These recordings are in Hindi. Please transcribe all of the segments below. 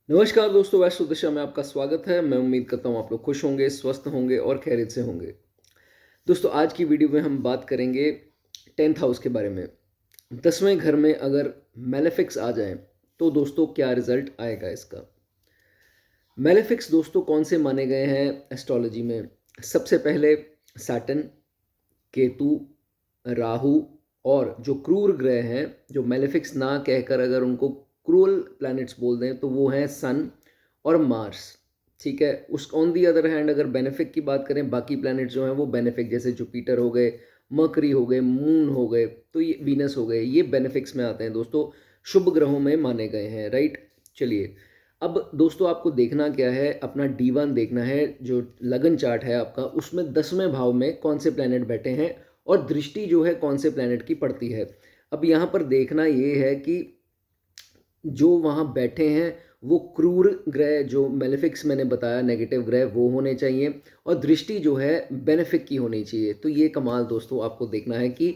नमस्कार दोस्तों, वैष्णो दिशा में आपका स्वागत है। मैं उम्मीद करता हूँ आप लोग खुश होंगे, स्वस्थ होंगे और खैरियत से होंगे। दोस्तों, आज की वीडियो में हम बात करेंगे 10th हाउस के बारे में। 10वें घर में अगर मैलेफिक्स आ जाएं तो दोस्तों क्या रिजल्ट आएगा इसका। मैलेफिक्स दोस्तों कौन से माने गए हैं एस्ट्रोलॉजी में? सबसे पहले सैटर्न, केतु, राहु और जो क्रूर ग्रह हैं, जो मैलेफिक्स ना कहकर अगर उनको क्रूअल प्लैनेट्स बोल दें तो वो हैं सन और मार्स। ठीक है। उस ऑन दी अदर हैंड अगर बेनिफिक की बात करें, बाकी प्लैनेट जो हैं वो बेनिफिक, जैसे जुपिटर हो गए, मर्करी हो गए, मून हो गए, तो ये वीनस हो गए, ये बेनिफिक्स में आते हैं दोस्तों, शुभ ग्रहों में माने गए हैं। राइट। चलिए, अब दोस्तों आपको देखना क्या है, अपना D1 देखना है, जो लगन चार्ट है आपका, उसमें 10वें भाव में कौन से प्लैनेट बैठे हैं और दृष्टि जो है कौन से प्लैनेट की पड़ती है। अब यहाँ पर देखना ये है कि जो वहाँ बैठे हैं वो क्रूर ग्रह, जो मेलेफिक्स मैंने बताया नेगेटिव ग्रह, वो होने चाहिए और दृष्टि जो है बेनिफिक की होनी चाहिए। तो ये कमाल दोस्तों आपको देखना है कि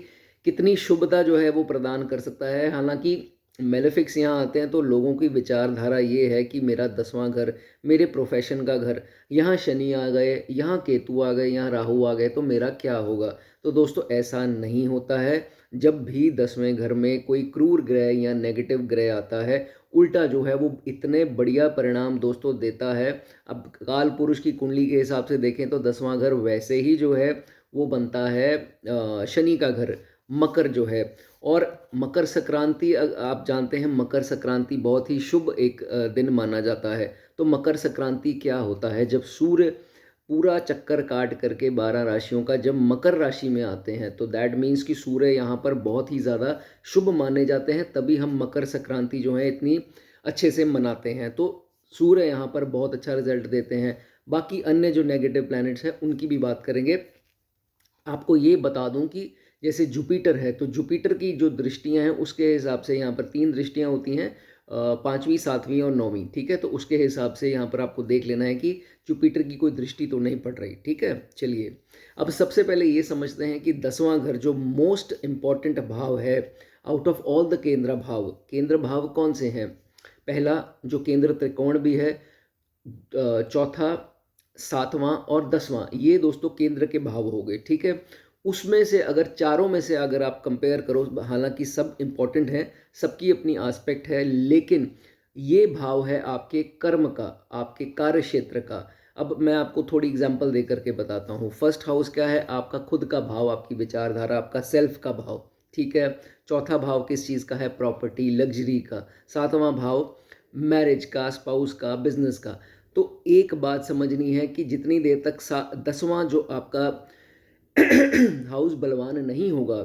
कितनी शुभता जो है वो प्रदान कर सकता है। हालांकि मेलेफिक्स यहाँ आते हैं तो लोगों की विचारधारा ये है कि मेरा 10वां घर, मेरे प्रोफेशन का घर, यहाँ शनि आ गए, यहाँ केतु आ गए, यहाँ राहु आ गए, तो मेरा क्या होगा। तो दोस्तों ऐसा नहीं होता है। जब भी 10वें घर में कोई क्रूर ग्रह या नेगेटिव ग्रह आता है, उल्टा जो है वो इतने बढ़िया परिणाम दोस्तों देता है। अब काल पुरुष की कुंडली के हिसाब से देखें तो 10वां घर वैसे ही जो है वो बनता है शनि का घर, मकर जो है। और मकर संक्रांति, आप जानते हैं मकर संक्रांति बहुत ही शुभ एक दिन माना जाता है। तो मकर संक्रांति क्या होता है, जब सूर्य पूरा चक्कर काट करके 12 राशियों का जब मकर राशि में आते हैं, तो दैट मीन्स कि सूर्य यहाँ पर बहुत ही ज़्यादा शुभ माने जाते हैं, तभी हम मकर संक्रांति जो है इतनी अच्छे से मनाते हैं। तो सूर्य यहाँ पर बहुत अच्छा रिजल्ट देते हैं। बाकी अन्य जो नेगेटिव प्लैनेट्स हैं उनकी भी बात करेंगे। आपको ये बता दूं कि जैसे जुपिटर है, तो जुपिटर की जो दृष्टियां हैं उसके हिसाब से यहाँ पर 3 दृष्टियां होती हैं, 5वीं, 7वीं और 9वीं। ठीक है। तो उसके हिसाब से यहाँ पर आपको देख लेना है कि जुपिटर की कोई दृष्टि तो नहीं पड़ रही। ठीक है। चलिए, अब सबसे पहले ये समझते हैं कि 10वां घर जो मोस्ट इम्पॉर्टेंट भाव है आउट ऑफ ऑल द केंद्र भाव कौन से हैं। पहला जो केंद्र त्रिकोण भी है, चौथा, 7वां और 10वां, ये दोस्तों केंद्र के भाव हो गए। ठीक है। उसमें से अगर चारों में से अगर आप कंपेयर करो, हालांकि सब इम्पोर्टेंट हैं, सबकी अपनी आस्पेक्ट है, लेकिन ये भाव है आपके कर्म का, आपके कार्य क्षेत्र का। अब मैं आपको थोड़ी एग्जांपल दे करके बताता हूँ। फर्स्ट हाउस क्या है, आपका खुद का भाव, आपकी विचारधारा, आपका सेल्फ का भाव। ठीक है। चौथा भाव किस चीज़ का है, प्रॉपर्टी, लग्जरी का। 7वां भाव मैरिज का, स्पाउस का, बिजनेस का। तो एक बात समझनी है कि जितनी देर तक 10वां जो आपका हाउस बलवान नहीं होगा,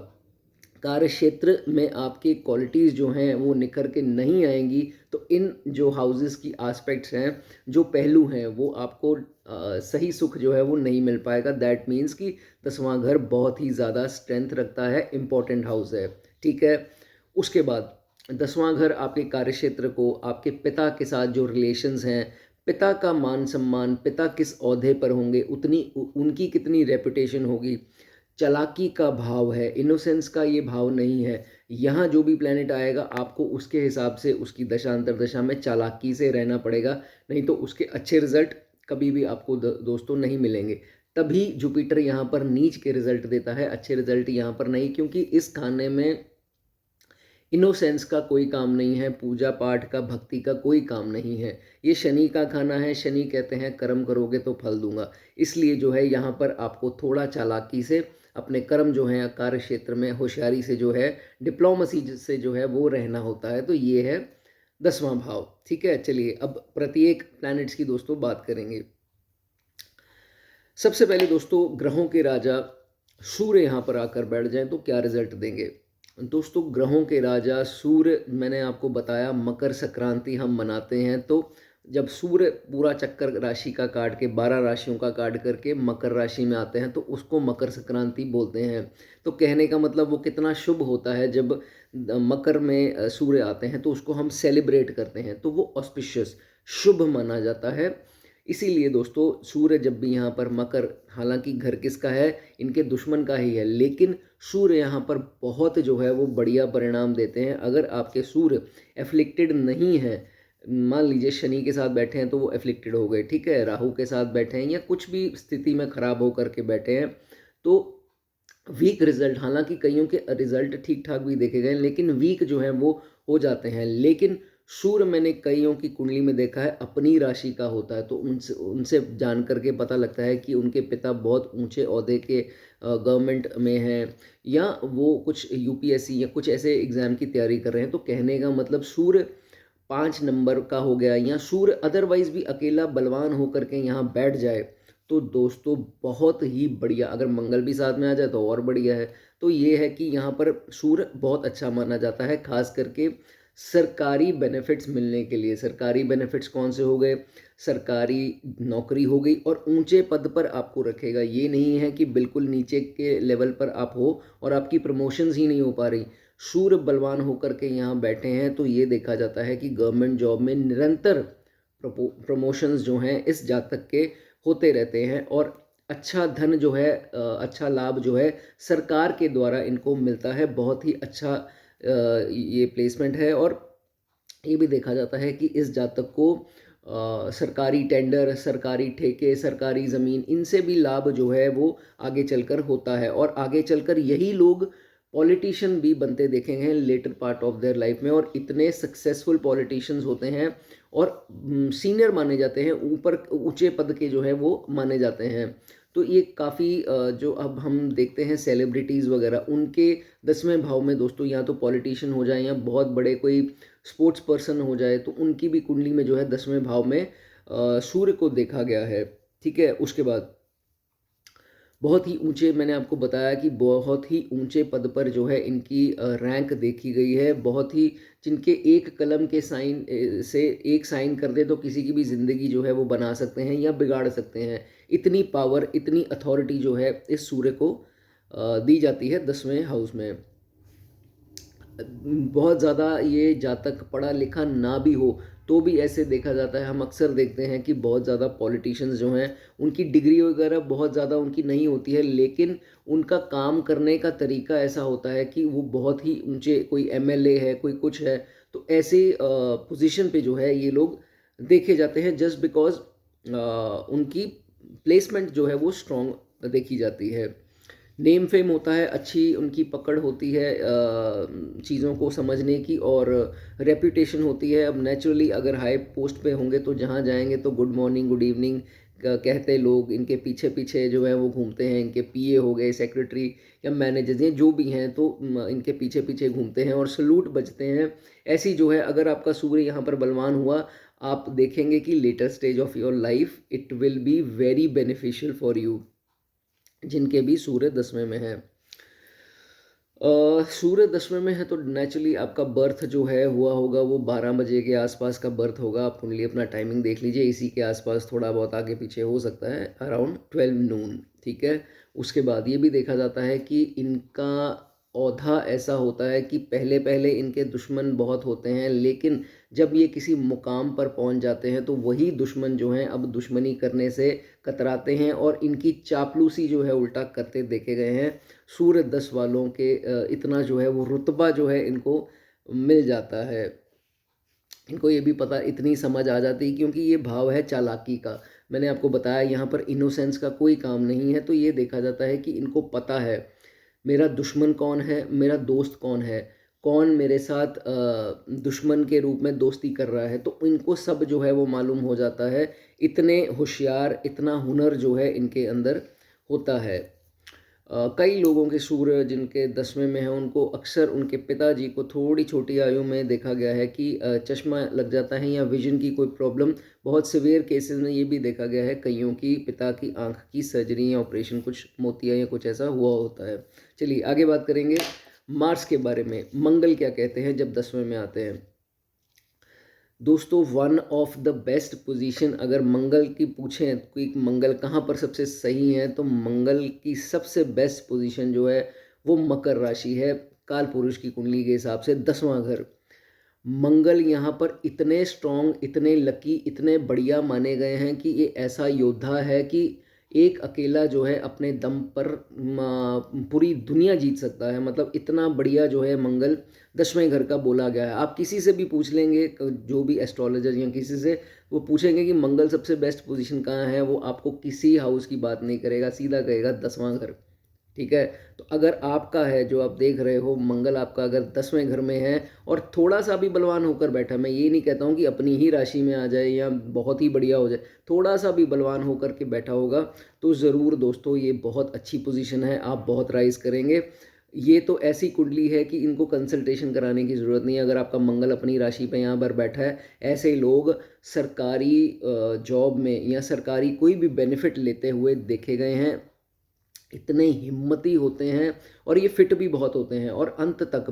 कार्य क्षेत्र में आपकी क्वालिटीज़ जो हैं वो निखर के नहीं आएंगी, तो इन जो हाउसेस की आस्पेक्ट्स हैं, जो पहलू हैं, वो आपको सही सुख जो है वो नहीं मिल पाएगा। दैट मीन्स कि 10वां घर बहुत ही ज़्यादा स्ट्रेंथ रखता है, इम्पॉर्टेंट हाउस है। ठीक है। उसके बाद 10वां घर आपके कार्य क्षेत्र को, आपके पिता के साथ जो रिलेशंस हैं, पिता का मान सम्मान, पिता किस ओहदे पर होंगे, उनकी कितनी रेपुटेशन होगी। चालाकी का भाव है, इनोसेंस का ये भाव नहीं है। यहाँ जो भी प्लेनेट आएगा आपको उसके हिसाब से उसकी दशा अंतरदशा में चालाकी से रहना पड़ेगा, नहीं तो उसके अच्छे रिजल्ट कभी भी आपको दोस्तों नहीं मिलेंगे। तभी जुपिटर यहाँ पर नीच के रिजल्ट देता है, अच्छे रिजल्ट यहाँ पर नहीं, क्योंकि इस खाने में इनोसेंस का कोई काम नहीं है, पूजा पाठ का, भक्ति का कोई काम नहीं है। ये शनि का खाना है। शनि कहते हैं कर्म करोगे तो फल दूंगा। इसलिए जो है यहाँ पर आपको थोड़ा चालाकी से अपने कर्म जो है, कार्य क्षेत्र में होशियारी से जो है, डिप्लोमेसी से जो है वो रहना होता है। तो ये है 10वां भाव। ठीक है। चलिए, अब प्रत्येक प्लैनेट्स की दोस्तों बात करेंगे। सबसे पहले दोस्तों ग्रहों के राजा सूर्य यहाँ पर आकर बैठ जाएं तो क्या रिजल्ट देंगे। दोस्तों ग्रहों के राजा सूर्य, मैंने आपको बताया मकर संक्रांति हम मनाते हैं, तो जब सूर्य पूरा चक्कर राशि का काट के 12 राशियों का काट करके मकर राशि में आते हैं तो उसको मकर संक्रांति बोलते हैं। तो कहने का मतलब वो कितना शुभ होता है, जब मकर में सूर्य आते हैं तो उसको हम सेलिब्रेट करते हैं, तो वो ऑस्पिशियस, शुभ माना जाता है। इसीलिए दोस्तों सूर्य जब भी यहाँ पर मकर, हालांकि घर किसका है, इनके दुश्मन का ही है, लेकिन सूर्य यहाँ पर बहुत जो है वो बढ़िया परिणाम देते हैं। अगर आपके सूर्य एफ्लिक्टेड नहीं है, मान लीजिए शनि के साथ बैठे हैं तो वो एफ्लिक्टेड हो गए, ठीक है, राहु के साथ बैठे हैं या कुछ भी स्थिति में खराब होकर के बैठे हैं तो वीक रिजल्ट, हालांकि कईयों के रिजल्ट ठीक ठाक भी देखे गए लेकिन वीक जो है वो हो जाते हैं। लेकिन सूर्य मैंने कईयों की कुंडली में देखा है अपनी राशि का होता है, तो उनसे उनसे जान करके पता लगता है कि उनके पिता बहुत ऊंचे ओहदे के गवर्नमेंट में हैं या वो कुछ यूपीएससी या कुछ ऐसे एग्ज़ाम की तैयारी कर रहे हैं। तो कहने का मतलब सूर्य 5 नंबर का हो गया या सूर्य अदरवाइज भी अकेला बलवान होकर के यहाँ बैठ जाए तो दोस्तों बहुत ही बढ़िया, अगर मंगल भी साथ में आ जाए तो और बढ़िया है। तो ये है कि यहाँ पर सूर्य बहुत अच्छा माना जाता है, खास करके सरकारी बेनिफिट्स मिलने के लिए। सरकारी बेनिफिट्स कौन से हो गए? सरकारी नौकरी हो गई और ऊंचे पद पर आपको रखेगा। ये नहीं है कि बिल्कुल नीचे के लेवल पर आप हो और आपकी प्रमोशंस ही नहीं हो पा रही। सूर्य बलवान होकर के यहाँ बैठे हैं तो ये देखा जाता है कि गवर्नमेंट जॉब में निरंतर प्रमोशंस जो हैं इस जातक के होते रहते हैं और अच्छा धन जो है, अच्छा लाभ जो है सरकार के द्वारा इनको मिलता है। बहुत ही अच्छा ये प्लेसमेंट है और ये भी देखा जाता है कि इस जातक को सरकारी टेंडर, सरकारी ठेके, सरकारी ज़मीन, इनसे भी लाभ जो है वो आगे चलकर होता है और आगे चलकर यही लोग पॉलिटिशियन भी बनते देखे हैं later part of their life में और इतने सक्सेसफुल पॉलिटिशियंस होते हैं और सीनियर माने जाते हैं, ऊपर ऊंचे पद के जो है वो माने जाते हैं। तो ये काफ़ी जो अब हम देखते हैं सेलिब्रिटीज़ वगैरह, उनके 10वें भाव में दोस्तों या तो पॉलिटिशियन हो जाए या बहुत बड़े कोई स्पोर्ट्स पर्सन हो जाए तो उनकी भी कुंडली में जो है 10वें भाव में सूर्य को देखा गया है, ठीक है। उसके बाद बहुत ही ऊंचे, मैंने आपको बताया कि बहुत ही ऊंचे पद पर जो है इनकी रैंक देखी गई है। बहुत ही, जिनके एक कलम के साइन से एक साइन कर दे तो किसी की भी ज़िंदगी जो है वो बना सकते हैं या बिगाड़ सकते हैं। इतनी पावर, इतनी अथॉरिटी जो है इस सूर्य को दी जाती है 10वें हाउस में। बहुत ज़्यादा ये जातक पढ़ा लिखा ना भी हो तो भी ऐसे देखा जाता है, हम अक्सर देखते हैं कि बहुत ज़्यादा पॉलिटिशियंस जो हैं उनकी डिग्री वगैरह बहुत ज़्यादा उनकी नहीं होती है लेकिन उनका काम करने का तरीका ऐसा होता है कि वो बहुत ही ऊंचे, कोई एमएलए है, कोई कुछ है, तो ऐसे पोजीशन पे जो है ये लोग देखे जाते हैं जस्ट बिकॉज उनकी प्लेसमेंट जो है वो स्ट्रॉन्ग देखी जाती है। नेम फेम होता है, अच्छी उनकी पकड़ होती है चीज़ों को समझने की और रेपुटेशन होती है। अब नेचुरली अगर हाई पोस्ट पे होंगे तो जहाँ जाएंगे तो गुड मॉर्निंग, गुड इवनिंग कहते लोग, इनके पीछे पीछे जो है वो घूमते हैं, इनके पीए हो गए, सेक्रेटरी या मैनेजर्स, ये जो भी हैं तो इनके पीछे पीछे घूमते हैं और सलूट बजते हैं। ऐसी जो है, अगर आपका सूर्य यहाँ पर बलवान हुआ, आप देखेंगे कि later stage of your life it will be very beneficial for you, जिनके भी सूर्य 10वें में है। सूर्य 10वें में है तो नेचुरली आपका बर्थ जो है हुआ होगा वो 12 बजे के आसपास का बर्थ होगा। आप कुंडली अपना टाइमिंग देख लीजिए, इसी के आसपास, थोड़ा बहुत आगे पीछे हो सकता है, अराउंड 12 नून, ठीक है। उसके बाद ये भी देखा जाता है कि इनका औधा ऐसा होता है कि पहले पहले इनके दुश्मन बहुत होते हैं लेकिन जब ये किसी मुकाम पर पहुंच जाते हैं तो वही दुश्मन जो हैं अब दुश्मनी करने से कतराते हैं और इनकी चापलूसी जो है उल्टा करते देखे गए हैं। सूर्य 10 वालों के इतना जो है वो रुतबा जो है इनको मिल जाता है। इनको ये भी पता, इतनी समझ आ जाती है क्योंकि ये भाव है चालाकी का। मैंने आपको बताया यहाँ पर इनोसेंस का कोई काम नहीं है, तो ये देखा जाता है कि इनको पता है मेरा दुश्मन कौन है, मेरा दोस्त कौन है, कौन मेरे साथ दुश्मन के रूप में दोस्ती कर रहा है, तो इनको सब जो है वो मालूम हो जाता है। इतने होशियार, इतना हुनर जो है इनके अंदर होता है। कई लोगों के सूर्य जिनके 10वें में है उनको अक्सर उनके पिताजी को थोड़ी छोटी आयु में देखा गया है कि चश्मा लग जाता है या विजन की कोई प्रॉब्लम। बहुत सिवियर केसेस में ये भी देखा गया है कईयों की पिता की आंख की सर्जरी या ऑपरेशन, कुछ मोतिया या कुछ ऐसा हुआ होता है। चलिए आगे बात करेंगे मार्स के बारे में। मंगल क्या कहते हैं जब 10वें में आते हैं दोस्तों? One of the best position, अगर मंगल की पूछें कि मंगल कहाँ पर सबसे सही है, तो मंगल की सबसे बेस्ट पोजीशन जो है वो मकर राशि है। काल पुरुष की कुंडली के हिसाब से 10वां घर। मंगल यहाँ पर इतने स्ट्रॉन्ग, इतने लकी, इतने बढ़िया माने गए हैं कि ये ऐसा योद्धा है कि एक अकेला जो है अपने दम पर पूरी दुनिया जीत सकता है। मतलब इतना बढ़िया जो है मंगल 10वें घर का बोला गया है। आप किसी से भी पूछ लेंगे, जो भी एस्ट्रोलॉजर या किसी से, वो पूछेंगे कि मंगल सबसे बेस्ट पोजीशन कहाँ है, वो आपको किसी हाउस की बात नहीं करेगा, सीधा कहेगा 10वां घर। ठीक है। तो अगर आपका है, जो आप देख रहे हो, मंगल आपका अगर 10वें घर में है और थोड़ा सा भी बलवान होकर बैठा, मैं ये नहीं कहता हूँ कि अपनी ही राशि में आ जाए या बहुत ही बढ़िया हो जाए, थोड़ा सा भी बलवान होकर के बैठा होगा तो ज़रूर दोस्तों ये बहुत अच्छी पोजीशन है, आप बहुत राइज करेंगे। ये तो ऐसी कुंडली है कि इनको कंसल्टेशन कराने की ज़रूरत नहीं है। अगर आपका मंगल अपनी राशि पे यहाँ पर बैठा है, ऐसे लोग सरकारी जॉब में या सरकारी कोई भी बेनिफिट लेते हुए देखे गए हैं। इतने हिम्मती होते हैं और ये फिट भी बहुत होते हैं और अंत तक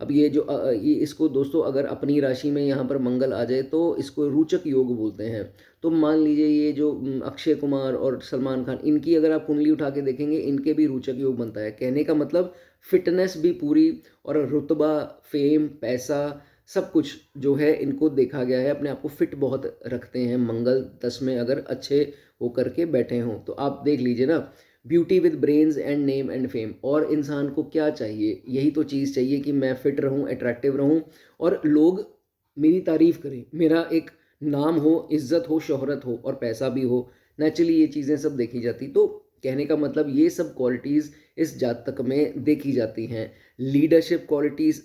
अब ये जो ये इसको दोस्तों अगर अपनी राशि में यहाँ पर मंगल आ जाए तो इसको रोचक योग बोलते हैं। तो मान लीजिए ये जो अक्षय कुमार और सलमान खान, इनकी अगर आप कुंडली उठा के देखेंगे, इनके भी रोचक योग बनता है। कहने का मतलब फिटनेस भी पूरी, और रुतबा, फेम, पैसा, सब कुछ जो है इनको देखा गया है, अपने आप को फिट बहुत रखते हैं मंगल 10 में अगर अच्छे होकर के बैठे हों। तो आप देख लीजिए ना, beauty with brains and name and fame. और इंसान को क्या चाहिए? यही तो चीज़ चाहिए कि मैं फिट रहूं, अट्रैक्टिव रहूं और लोग मेरी तारीफ करें, मेरा एक नाम हो, इज्जत हो, शोहरत हो और पैसा भी हो। नेचुरली ये चीज़ें सब देखी जाती। तो कहने का मतलब ये सब क्वालिटीज़ इस जातक में देखी जाती हैं। लीडरशिप क्वालिटीज़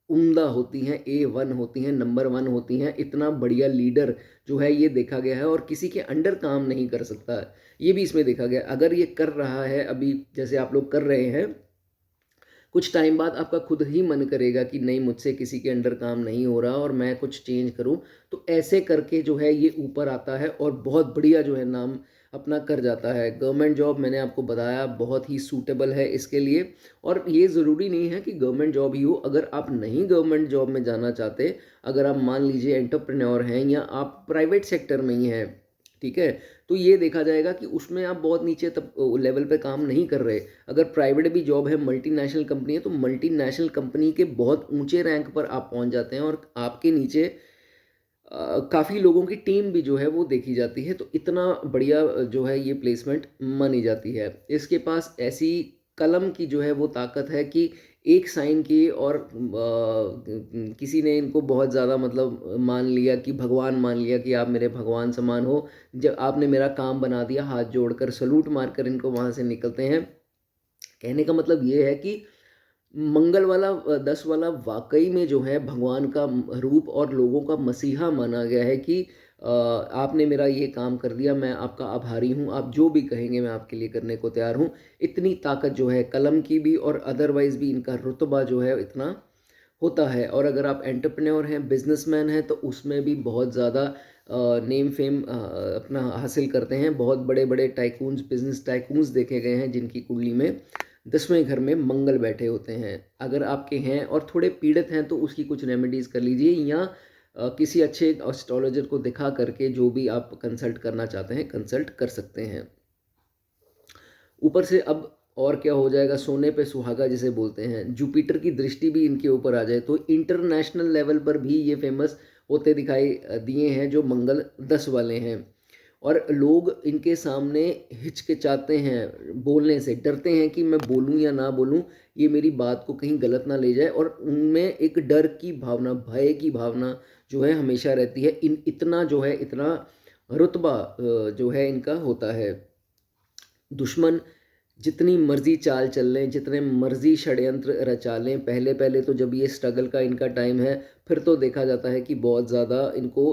उम्दा होती हैं, A1 होती हैं, नंबर 1 होती हैं। इतना बढ़िया लीडर जो है ये देखा गया है, और किसी के अंडर काम नहीं कर सकता है, ये भी इसमें देखा गया। अगर ये कर रहा है अभी, जैसे आप लोग कर रहे हैं, कुछ टाइम बाद आपका खुद ही मन करेगा कि नहीं, मुझसे किसी के अंडर काम नहीं हो रहा और मैं कुछ चेंज करूं। तो ऐसे करके जो है ये ऊपर आता है और बहुत बढ़िया जो है नाम अपना कर जाता है। गवर्नमेंट जॉब मैंने आपको बताया बहुत ही सूटेबल है इसके लिए। और ये ज़रूरी नहीं है कि गवर्नमेंट जॉब ही हो। अगर आप नहीं गवर्नमेंट जॉब में जाना चाहते, अगर आप मान लीजिए एंटरप्रेन्योर हैं या आप प्राइवेट सेक्टर में ही हैं, ठीक है, तो ये देखा जाएगा कि उसमें आप बहुत नीचे तब लेवल पे काम नहीं कर रहे। अगर प्राइवेट भी जॉब है, मल्टीनेशनल कंपनी है, तो मल्टीनेशनल कंपनी के बहुत ऊंचे रैंक पर आप पहुंच जाते हैं और आपके नीचे काफ़ी लोगों की टीम भी जो है वो देखी जाती है। तो इतना बढ़िया जो है ये प्लेसमेंट मानी जाती है। इसके पास ऐसी कलम की जो है वो ताकत है कि एक साइन की और किसी ने इनको बहुत ज़्यादा मतलब मान लिया कि भगवान मान लिया कि आप मेरे भगवान समान हो, जब आपने मेरा काम बना दिया, हाथ जोड़कर सलूट मारकर इनको वहाँ से निकलते हैं। कहने का मतलब ये है कि मंगल वाला 10 वाला वाकई में जो है भगवान का रूप और लोगों का मसीहा माना गया है कि आपने मेरा ये काम कर दिया, मैं आपका आभारी हूँ, आप जो भी कहेंगे मैं आपके लिए करने को तैयार हूँ। इतनी ताकत जो है कलम की भी और अदरवाइज भी, इनका रुतबा जो है इतना होता है। और अगर आप एंटरप्रेन्योर हैं, बिजनेसमैन हैं, तो उसमें भी बहुत ज़्यादा नेम फेम अपना हासिल करते हैं। बहुत बड़े बड़े टाइकून्स, बिजनेस टाइकून्स देखे गए हैं जिनकी कुंडली में 10वें घर में मंगल बैठे होते हैं। अगर आपके हैं और थोड़े पीड़ित हैं तो उसकी कुछ रेमेडीज़ कर लीजिए, या किसी अच्छे एस्ट्रोलॉजर को दिखा करके जो भी आप कंसल्ट करना चाहते हैं कंसल्ट कर सकते हैं। ऊपर से अब और क्या हो जाएगा, सोने पे सुहागा जिसे बोलते हैं, जुपिटर की दृष्टि भी इनके ऊपर आ जाए तो इंटरनेशनल लेवल पर भी ये फेमस होते दिखाई दिए हैं, जो मंगल 10 वाले हैं। और लोग इनके सामने हिचकिचाते हैं, बोलने से डरते हैं कि मैं बोलूं या ना बोलूं, ये मेरी बात को कहीं गलत ना ले जाए। और उनमें एक डर की भावना, भय की भावना जो है हमेशा रहती है। इतना जो है, इतना रुतबा जो है इनका होता है। दुश्मन जितनी मर्जी चाल चल लें, जितने मर्जी षड्यंत्र रचा लें, पहले पहले तो जब ये स्ट्रगल का इनका टाइम है, फिर तो देखा जाता है कि बहुत ज़्यादा इनको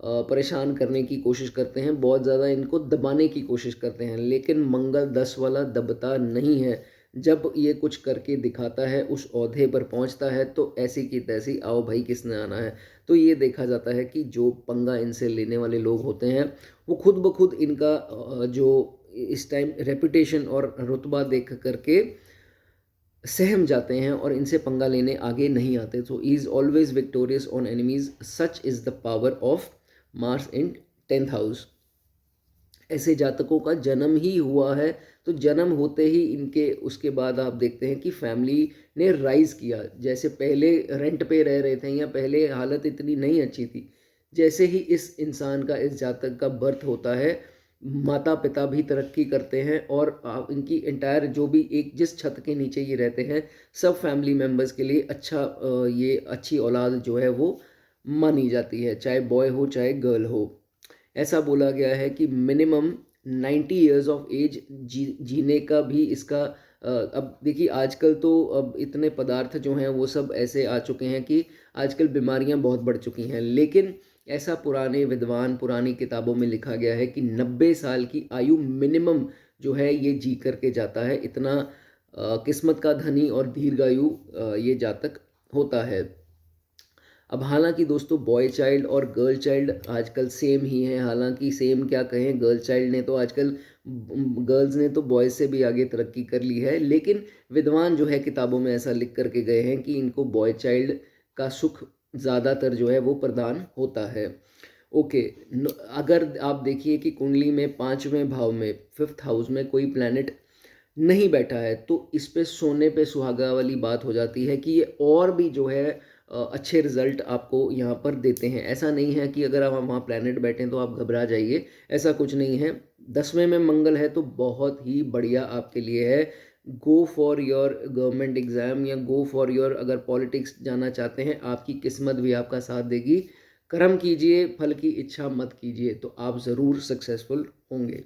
परेशान करने की कोशिश करते हैं, बहुत ज़्यादा इनको दबाने की कोशिश करते हैं। लेकिन मंगल 10 वाला दबता नहीं है। जब ये कुछ करके दिखाता है, उस ओहदे पर पहुंचता है, तो ऐसी की तैसी, आओ भाई किसने आना है। तो ये देखा जाता है कि जो पंगा इनसे लेने वाले लोग होते हैं, वो खुद ब खुद इनका जो इस टाइम रेपुटेशन और रुतबा देख करके सहम जाते हैं और इनसे पंगा लेने आगे नहीं आते। तो is always victorious on enemies, such is the power of Mars in 10th house. ऐसे जातकों का जन्म ही हुआ है, तो जन्म होते ही इनके उसके बाद आप देखते हैं कि फैमिली ने राइज किया। जैसे पहले रेंट पे रह रहे थे या पहले हालत इतनी नहीं अच्छी थी, जैसे ही इस इंसान का, इस जातक का बर्थ होता है, माता पिता भी तरक्की करते हैं और इनकी एंटायर जो भी एक जिस छत के नीचे ये रहते हैं सब फैमिली मेम्बर्स के लिए अच्छा ये अच्छी औलाद जो है वो मानी जाती है, चाहे बॉय हो चाहे गर्ल हो। ऐसा बोला गया है कि मिनिमम 90 ईयर्स ऑफ एज जीने का भी इसका अब देखिए आजकल तो अब इतने पदार्थ जो हैं वो सब ऐसे आ चुके हैं कि आजकल बीमारियां बहुत बढ़ चुकी हैं, लेकिन ऐसा पुराने विद्वान पुरानी किताबों में लिखा गया है कि 90 साल की आयु मिनिमम जो है ये जी करके जाता है। इतना किस्मत का धनी और दीर्घायु ये जातक होता है। अब हालांकि दोस्तों बॉय चाइल्ड और गर्ल चाइल्ड आजकल सेम ही है, हालांकि सेम क्या कहें, गर्ल चाइल्ड ने तो आजकल गर्ल्स ने तो बॉयज़ से भी आगे तरक्की कर ली है, लेकिन विद्वान जो है किताबों में ऐसा लिख करके गए हैं कि इनको बॉय चाइल्ड का सुख ज़्यादातर जो है वो प्रदान होता है। ओके, अगर आप देखिए कि कुंडली में 5वें भाव में 5th हाउस में कोई प्लैनेट नहीं बैठा है तो इस पे सोने पे सुहागा वाली बात हो जाती है कि ये और भी जो है अच्छे रिजल्ट आपको यहाँ पर देते हैं। ऐसा नहीं है कि अगर आप वहाँ प्लैनेट बैठे हैं तो आप घबरा जाइए, ऐसा कुछ नहीं है। 10वें में मंगल है तो बहुत ही बढ़िया आपके लिए है। Go for your government exam या गो फॉर योर, अगर पॉलिटिक्स जाना चाहते हैं आपकी किस्मत भी आपका साथ देगी। कर्म कीजिए, फल की इच्छा मत कीजिए, तो आप ज़रूर सक्सेसफुल होंगे।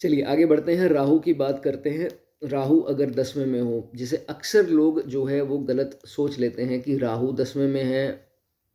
चलिए आगे बढ़ते हैं, राहु की बात करते हैं। राहु अगर 10वें में हो, जिसे अक्सर लोग जो है वो गलत सोच लेते हैं कि राहु 10वें में है,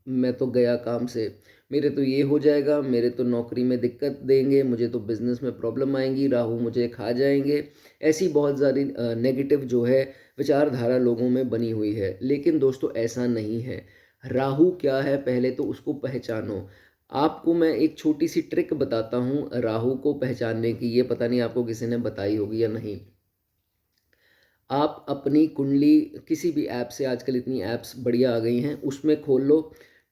मैं तो गया काम से, मेरे तो ये हो जाएगा, मेरे तो नौकरी में दिक्कत देंगे, मुझे तो बिजनेस में प्रॉब्लम आएंगी, राहु मुझे खा जाएंगे। ऐसी बहुत सारी नेगेटिव जो है विचारधारा लोगों में बनी हुई है, लेकिन दोस्तों ऐसा नहीं है। राहु क्या है पहले तो उसको पहचानो। आपको मैं एक छोटी सी ट्रिक बताता हूँ राहु को पहचानने की, ये पता नहीं आपको किसी ने बताई होगी या नहीं। आप अपनी कुंडली किसी भी ऐप से, आजकल इतनी ऐप्स बढ़िया आ गई हैं, उसमें खोल लो,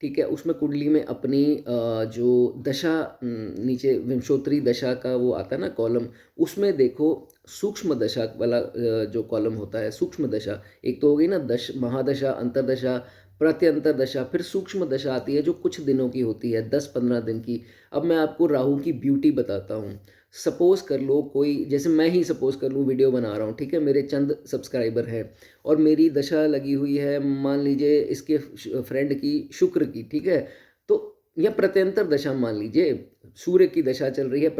ठीक है। उसमें कुंडली में अपनी जो दशा नीचे विंशोत्तरी दशा का वो आता है ना कॉलम, उसमें देखो सूक्ष्म दशा वाला जो कॉलम होता है, सूक्ष्म दशा एक तो हो गई ना, महादशा, अंतरदशा, प्रत्यंतर दशा, फिर सूक्ष्म दशा आती है जो कुछ दिनों की होती है, 10-15 दिन की। अब मैं आपको राहु की ब्यूटी बताता हूँ। सपोज कर लो कोई, जैसे मैं ही सपोज कर लूँ वीडियो बना रहा हूँ, ठीक है, मेरे चंद सब्सक्राइबर हैं और मेरी दशा लगी हुई है, मान लीजिए इसके फ्रेंड की शुक्र की, ठीक है, तो या प्रत्यंतर दशा मान लीजिए, सूर्य की दशा चल रही है,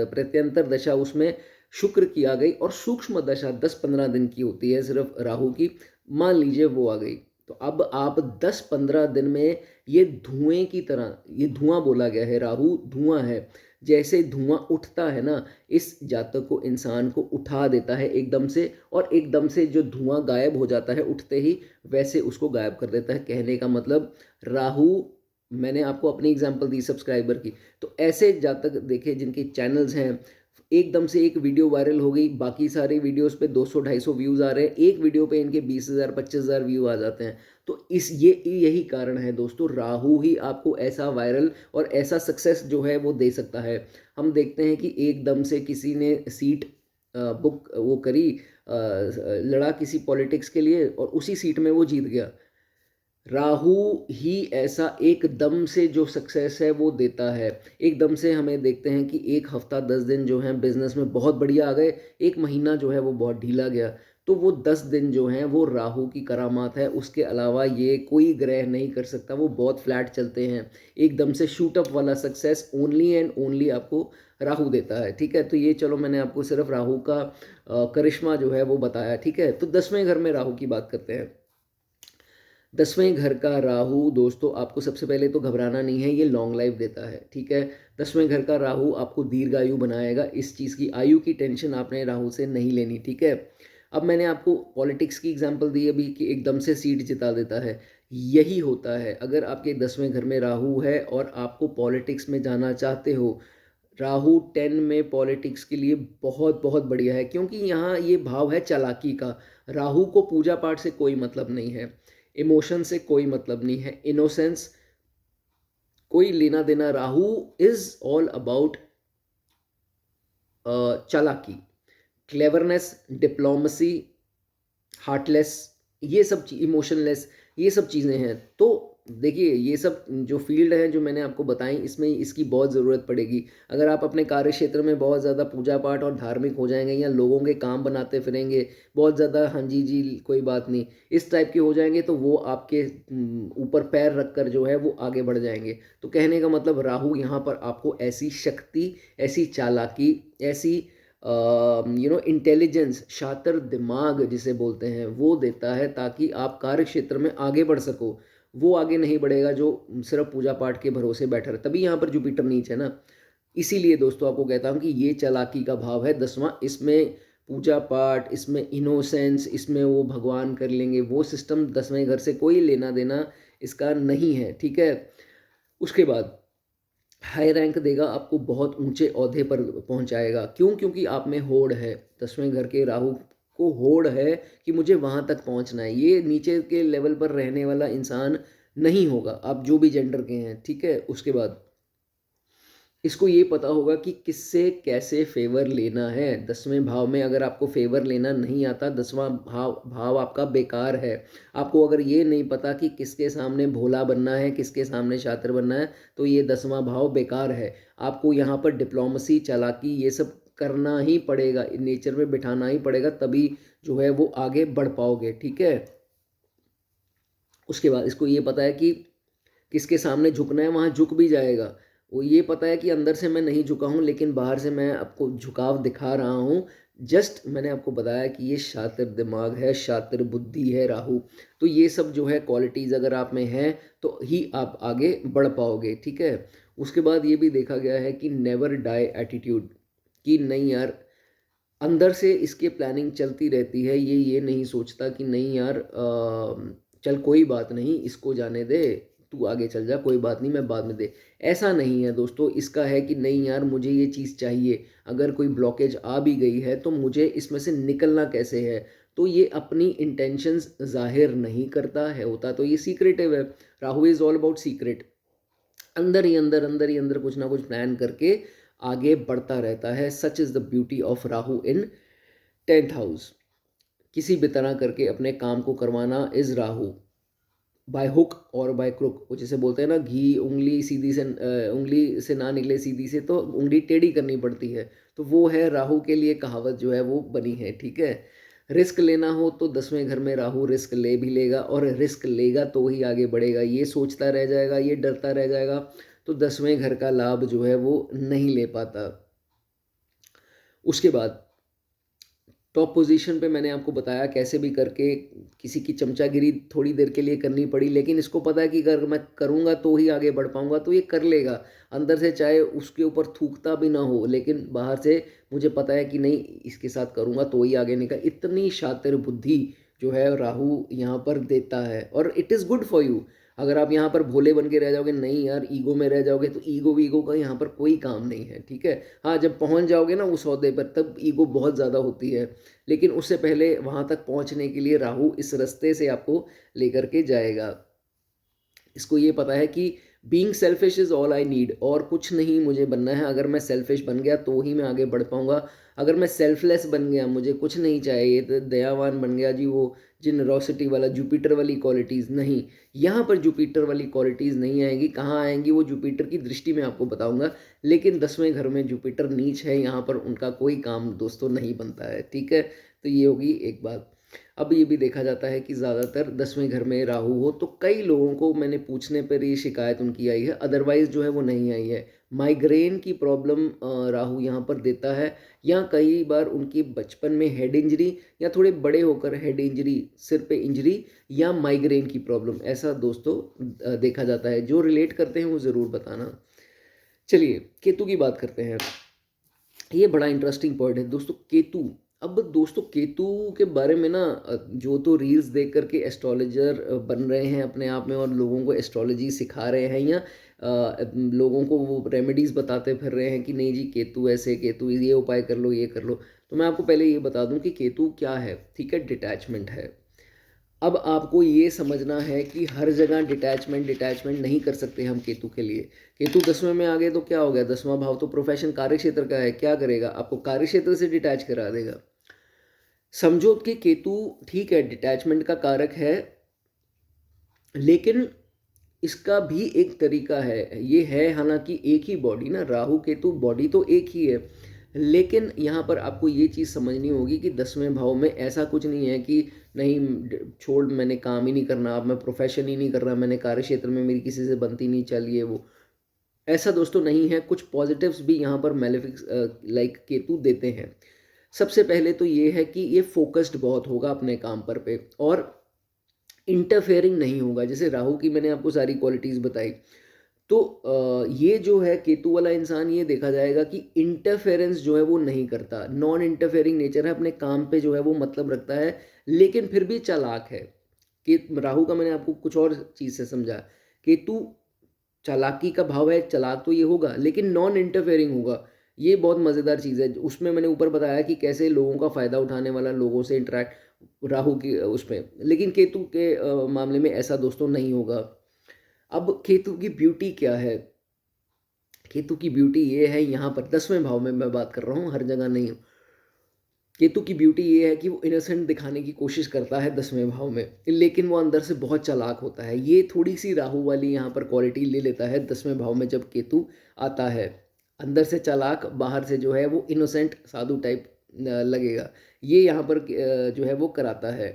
प्रत्यंतर दशा उसमें शुक्र की आ गई और सूक्ष्म दशा 10-15 दिन की होती है सिर्फ राहु की, मान लीजिए वो आ गई। तो अब आप 10-15 दिन में ये धुएं की तरह, ये धुआं बोला गया है, राहु धुआं है, जैसे धुआं उठता है ना, इस जातक को, इंसान को उठा देता है एकदम से, और एकदम से जो धुआं गायब हो जाता है उठते ही, वैसे उसको गायब कर देता है। कहने का मतलब राहु, मैंने आपको अपनी एग्जांपल दी सब्सक्राइबर की, तो ऐसे जातक देखे जिनके चैनल्स हैं, एकदम से एक वीडियो वायरल हो गई, बाकी सारी वीडियोस पे 200-250 व्यूज़ आ रहे हैं, एक वीडियो पे इनके 20,000 25,000 व्यू आ जाते हैं। तो इस ये यही कारण है दोस्तों, राहु ही आपको ऐसा वायरल और ऐसा सक्सेस जो है वो दे सकता है। हम देखते हैं कि एकदम से किसी ने सीट बुक वो करी, लड़ा किसी पॉलिटिक्स के लिए और उसी सीट में वो जीत गया। राहु ही ऐसा एकदम से जो सक्सेस है वो देता है। एकदम से हमें देखते हैं कि एक हफ्ता 10 दिन जो हैं बिजनेस में बहुत बढ़िया आ गए, एक महीना जो है वो बहुत ढीला गया। तो वो 10 दिन जो हैं वो राहु की करामात है, उसके अलावा ये कोई ग्रह नहीं कर सकता, वो बहुत फ्लैट चलते हैं। एकदम से शूट अप वाला सक्सेस ओनली एंड ओनली आपको राहु देता है, ठीक है। तो ये चलो मैंने आपको सिर्फ राहु का करिश्मा जो है वो बताया, ठीक है। तो 10वें घर में राहु की बात करते हैं। 10वें घर का राहु दोस्तों, आपको सबसे पहले तो घबराना नहीं है, ये लॉन्ग लाइफ देता है, ठीक है। 10वें घर का राहु आपको दीर्घायु बनाएगा, इस चीज़ की आयु की टेंशन आपने राहु से नहीं लेनी, ठीक है। अब मैंने आपको पॉलिटिक्स की एग्जांपल दी अभी कि एकदम से सीट जिता देता है, यही होता है अगर आपके 10वें घर में राहु है और आपको पॉलिटिक्स में जाना चाहते हो। राहु 10 में पॉलिटिक्स के लिए बहुत बहुत बढ़िया है, क्योंकि यहाँ ये भाव है चालाकी का। राहु को पूजा पाठ से कोई मतलब नहीं है, इमोशन से कोई मतलब नहीं है, इनोसेंस कोई लेना देना। राहु इज ऑल अबाउट चालाकी, क्लेवरनेस, डिप्लोमेसी, हार्टलेस, ये सब इमोशनलेस, ये सब चीज़ें हैं। तो देखिए ये सब जो फ़ील्ड है जो मैंने आपको बताई इसमें इसकी बहुत ज़रूरत पड़ेगी। अगर आप अपने कार्य क्षेत्र में बहुत ज़्यादा पूजा-पाठ और धार्मिक हो जाएँगे या लोगों के काम बनाते फिरेंगे, बहुत ज़्यादा हाँ जी, जी, कोई बात नहीं, इस टाइप के हो जाएँगे तो वो आपके ऊपर पैर रख कर जो है वो आगे बढ़ जाएँगे। तो कहने का मतलब राहु यहाँ पर आपको ऐसी शक्ति, ऐसी चालाकी, ऐसी इंटेलिजेंस, शातिर दिमाग जिसे बोलते हैं वो देता है ताकि आप कार्य क्षेत्र में आगे बढ़ सको। वो आगे नहीं बढ़ेगा जो सिर्फ पूजा पाठ के भरोसे बैठा रहे, तभी यहाँ पर जुपिटर नीच है ना। इसीलिए दोस्तों आपको कहता हूँ कि ये चालाकी का भाव है 10वां, इसमें पूजा पाठ, इसमें इनोसेंस, इसमें वो भगवान कर लेंगे, वो सिस्टम 10वें घर से कोई लेना देना इसका नहीं है, ठीक है। उसके बाद हाई रैंक देगा आपको, बहुत ऊंचे ओहदे पर पहुंचाएगा। क्यों? क्योंकि आप में होड़ है, 10वें घर के राहु को होड़ है कि मुझे वहां तक पहुंचना है। ये नीचे के लेवल पर रहने वाला इंसान नहीं होगा, आप जो भी जेंडर के हैं, ठीक है। उसके बाद इसको ये पता होगा कि किससे कैसे फेवर लेना है। 10वें भाव में अगर आपको फेवर लेना नहीं आता, 10वां भाव भाव आपका बेकार है। आपको अगर ये नहीं पता कि किसके सामने भोला बनना है, किसके सामने शातिर बनना है, तो ये 10वां भाव बेकार है। आपको यहाँ पर डिप्लोमेसी, चालाकी ये सब करना ही पड़ेगा, नेचर में बिठाना ही पड़ेगा, तभी जो है वो आगे बढ़ पाओगे, ठीक है। उसके बाद इसको ये पता है कि किसके सामने झुकना है, वहाँ झुक भी जाएगा। वो ये पता है कि अंदर से मैं नहीं झुका हूँ, लेकिन बाहर से मैं आपको झुकाव दिखा रहा हूँ। जस्ट मैंने आपको बताया कि ये शातिर दिमाग है, शातिर बुद्धि है राहु। तो ये सब जो है क्वालिटीज़ अगर आप में हैं तो ही आप आगे बढ़ पाओगे, ठीक है। उसके बाद ये भी देखा गया है कि नेवर डाई एटीट्यूड, कि नहीं यार, अंदर से इसके प्लानिंग चलती रहती है। ये नहीं सोचता कि नहीं यार चल कोई बात नहीं, इसको जाने दे, तू आगे चल जा, कोई बात नहीं, मैं बाद में दे। ऐसा नहीं है दोस्तों, इसका है कि नहीं यार मुझे ये चीज़ चाहिए। अगर कोई ब्लॉकेज आ भी गई है तो मुझे इसमें से निकलना कैसे है। तो ये अपनी इंटेंशंस जाहिर नहीं करता है, होता तो ये सीक्रेटिव है। Rahu is all about secret. अंदर ही अंदर कुछ ना कुछ प्लान करके आगे बढ़ता रहता है। Such is the beauty of Rahu in 10th house. किसी भी तरह करके अपने काम को करवाना इज राहु, बाय हुक और बाय क्रुक। वो जैसे बोलते हैं ना, घी उंगली सीधी से उंगली से ना निकले सीधी से, तो उंगली टेढ़ी करनी पड़ती है। तो वो है राहु के लिए कहावत जो है वो बनी है, ठीक है। रिस्क लेना हो तो 10वें घर में राहु रिस्क ले भी लेगा, और रिस्क लेगा तो ही आगे बढ़ेगा। ये सोचता रह जाएगा, ये डरता रह जाएगा, तो 10वें घर का लाभ जो है वो नहीं ले पाता। उसके बाद टॉप पोजीशन पे मैंने आपको बताया कैसे भी करके किसी की चमचागिरी थोड़ी देर के लिए करनी पड़ी, लेकिन इसको पता है कि अगर मैं करूँगा तो ही आगे बढ़ पाऊँगा, तो ये कर लेगा अंदर से, चाहे उसके ऊपर थूकता भी ना हो, लेकिन बाहर से मुझे पता है कि नहीं इसके साथ करूँगा तो ही आगे निकल। इतनी शातिर बुद्धि जो है राहु यहाँ पर देता है, और it is good for you. अगर आप यहाँ पर भोले बन के रह जाओगे, नहीं यार ईगो में रह जाओगे, तो ईगो वीगो का यहाँ पर कोई काम नहीं है, ठीक है। हाँ, जब पहुँच जाओगे ना उस ओहदे पर, तब ईगो बहुत ज़्यादा होती है, लेकिन उससे पहले वहाँ तक पहुँचने के लिए राहु इस रास्ते से आपको लेकर के जाएगा। इसको ये पता है कि being selfish is all I need, और कुछ नहीं मुझे बनना है। अगर मैं सेल्फिश बन गया तो ही मैं आगे बढ़ पाऊँगा। अगर मैं सेल्फलेस बन गया, मुझे कुछ नहीं चाहिए, तो दयावान बन गया जी, वो जेनरॉसिटी वाला जुपिटर वाली क्वालिटीज़ नहीं, यहाँ पर जुपिटर वाली क्वालिटीज़ नहीं आएगी। कहाँ आएंगी वो जुपिटर की दृष्टि में आपको बताऊँगा, लेकिन 10वें घर में जुपिटर नीच है, यहाँ पर उनका कोई काम दोस्तों नहीं बनता है, ठीक है। तो ये होगी एक बात। अब ये भी देखा जाता है कि ज़्यादातर 10वें घर में राहु हो तो कई लोगों को मैंने पूछने पर ये शिकायत उनकी आई है, अदरवाइज़ जो है वो नहीं आई है। माइग्रेन की प्रॉब्लम राहु यहाँ पर देता है, या कई बार उनकी बचपन में हेड इंजरी, या थोड़े बड़े होकर हेड इंजरी, सिर पे इंजरी, या माइग्रेन की प्रॉब्लम, ऐसा दोस्तों देखा जाता है। जो रिलेट करते हैं वो ज़रूर बताना। चलिए केतु की बात करते हैं। ये बड़ा इंटरेस्टिंग पॉइंट है दोस्तों, केतु। अब दोस्तों केतु के बारे में ना जो तो रील्स देख करके एस्ट्रोलॉजर बन रहे हैं अपने आप में, और लोगों को एस्ट्रोलॉजी सिखा रहे हैं, या लोगों को वो रेमेडीज़ बताते फिर रहे हैं कि नहीं जी केतु ऐसे, केतु ये उपाय कर लो, ये कर लो। तो मैं आपको पहले ये बता दूं कि केतु क्या है, ठीक है। डिटैचमेंट है। अब आपको ये समझना है कि हर जगह डिटैचमेंट डिटैचमेंट नहीं कर सकते हम केतु के लिए। केतु 10वें में आ गए तो क्या हो गया, 10वां भाव तो प्रोफेशन कार्य क्षेत्र का है, क्या करेगा, आपको कार्य क्षेत्र से डिटैच करा देगा। समझो कि केतु ठीक है डिटैचमेंट का कारक है, लेकिन इसका भी एक तरीका है। ये है हालाँकि एक ही बॉडी ना, राहु केतु बॉडी तो एक ही है, लेकिन यहाँ पर आपको ये चीज़ समझनी होगी कि 10वें भाव में ऐसा कुछ नहीं है कि नहीं छोड़, मैंने काम ही नहीं करना, अब मैं प्रोफ़ेशन ही नहीं कर रहा, मैंने कार्य क्षेत्र में मेरी किसी से बनती नहीं, चल ये वो। ऐसा दोस्तों नहीं है, कुछ पॉजिटिव्स भी यहाँ पर मैलेफिक्स लाइक केतु देते हैं। सबसे पहले तो ये है कि ये फ़ोकस्ड बहुत होगा अपने काम पर पे, और इंटरफेयरिंग नहीं होगा। जैसे राहु की मैंने आपको सारी क्वालिटीज़ बताई, तो ये जो है केतु वाला इंसान, ये देखा जाएगा कि इंटरफेरेंस जो है वो नहीं करता, नॉन इंटरफेयरिंग नेचर है, अपने काम पे जो है वो मतलब रखता है, लेकिन फिर भी चालाक है। कि राहु का मैंने आपको कुछ और चीज़ से समझा, केतु चालाकी का भाव है, चालाक तो ये होगा लेकिन नॉन इंटरफेयरिंग होगा। ये बहुत मज़ेदार चीज़ है। उसमें मैंने ऊपर बताया कि कैसे लोगों का फ़ायदा उठाने वाला, लोगों से इंटरैक्ट राहु की उसमें, लेकिन केतु के मामले में ऐसा दोस्तों नहीं होगा। अब केतु की ब्यूटी क्या है? केतु की ब्यूटी ये है, यहाँ पर 10वें भाव में मैं बात कर रहा हूँ, हर जगह नहीं हूँ। केतु की ब्यूटी ये है कि वो इनोसेंट दिखाने की कोशिश करता है 10वें भाव में, लेकिन वो अंदर से बहुत चालाक होता है। ये थोड़ी सी राहु वाली यहाँ पर क्वालिटी ले लेता है 10वें भाव में जब केतु आता है। अंदर से चालाक, बाहर से जो है वो इनोसेंट साधु टाइप लगेगा। ये यहाँ पर जो है वो कराता है।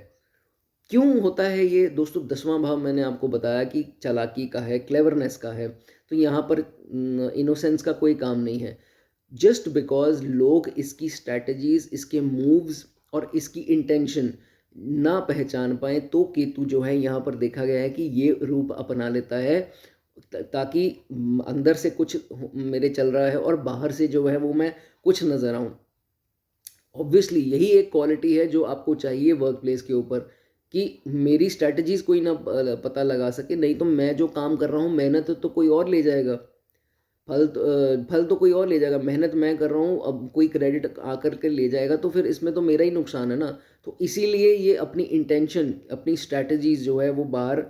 क्यों होता है ये दोस्तों? 10वां भाव मैंने आपको बताया कि चालाकी का है, क्लेवरनेस का है, तो यहाँ पर इनोसेंस का कोई काम नहीं है। जस्ट बिकॉज लोग इसकी स्ट्रैटेजीज, इसके मूव्स और इसकी इंटेंशन ना पहचान पाए, तो केतु जो है यहाँ पर देखा गया है कि ये रूप अपना लेता है, ताकि अंदर से कुछ मेरे चल रहा है और बाहर से जो है वो मैं कुछ नजर आऊं। ऑब्वियसली यही एक क्वालिटी है जो आपको चाहिए वर्क प्लेस के ऊपर, कि मेरी स्ट्रैटेजीज कोई ना पता लगा सके, नहीं तो मैं जो काम कर रहा हूँ, मेहनत तो कोई और ले जाएगा, फल तो कोई और ले जाएगा। मेहनत मैं कर रहा हूँ, अब कोई क्रेडिट आकर के ले जाएगा, तो फिर इसमें तो मेरा ही नुकसान है ना। तो इसीलिए ये अपनी इंटेंशन, अपनी स्ट्रैटेजीज जो है वो बाहर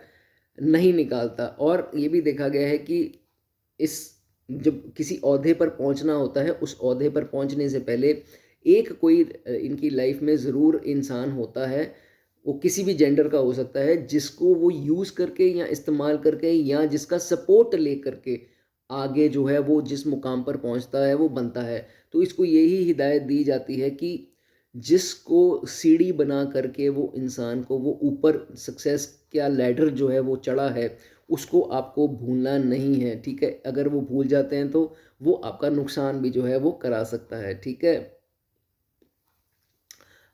नहीं निकालता। और ये भी देखा गया है कि इस जब किसी ओहदे पर पहुंचना होता है, उस ओहदे पर पहुंचने से पहले एक कोई इनकी लाइफ में ज़रूर इंसान होता है, वो किसी भी जेंडर का हो सकता है, जिसको वो यूज़ करके या इस्तेमाल करके या जिसका सपोर्ट ले करके आगे जो है वो जिस मुकाम पर पहुंचता है वो बनता है। तो इसको यही हिदायत दी जाती है कि जिसको सीढ़ी बना करके वो इंसान को वो ऊपर सक्सेस का लैडर जो है वो चढ़ा है, उसको आपको भूलना नहीं है, ठीक है? अगर वो भूल जाते हैं तो वो आपका नुकसान भी जो है वो करा सकता है, ठीक है?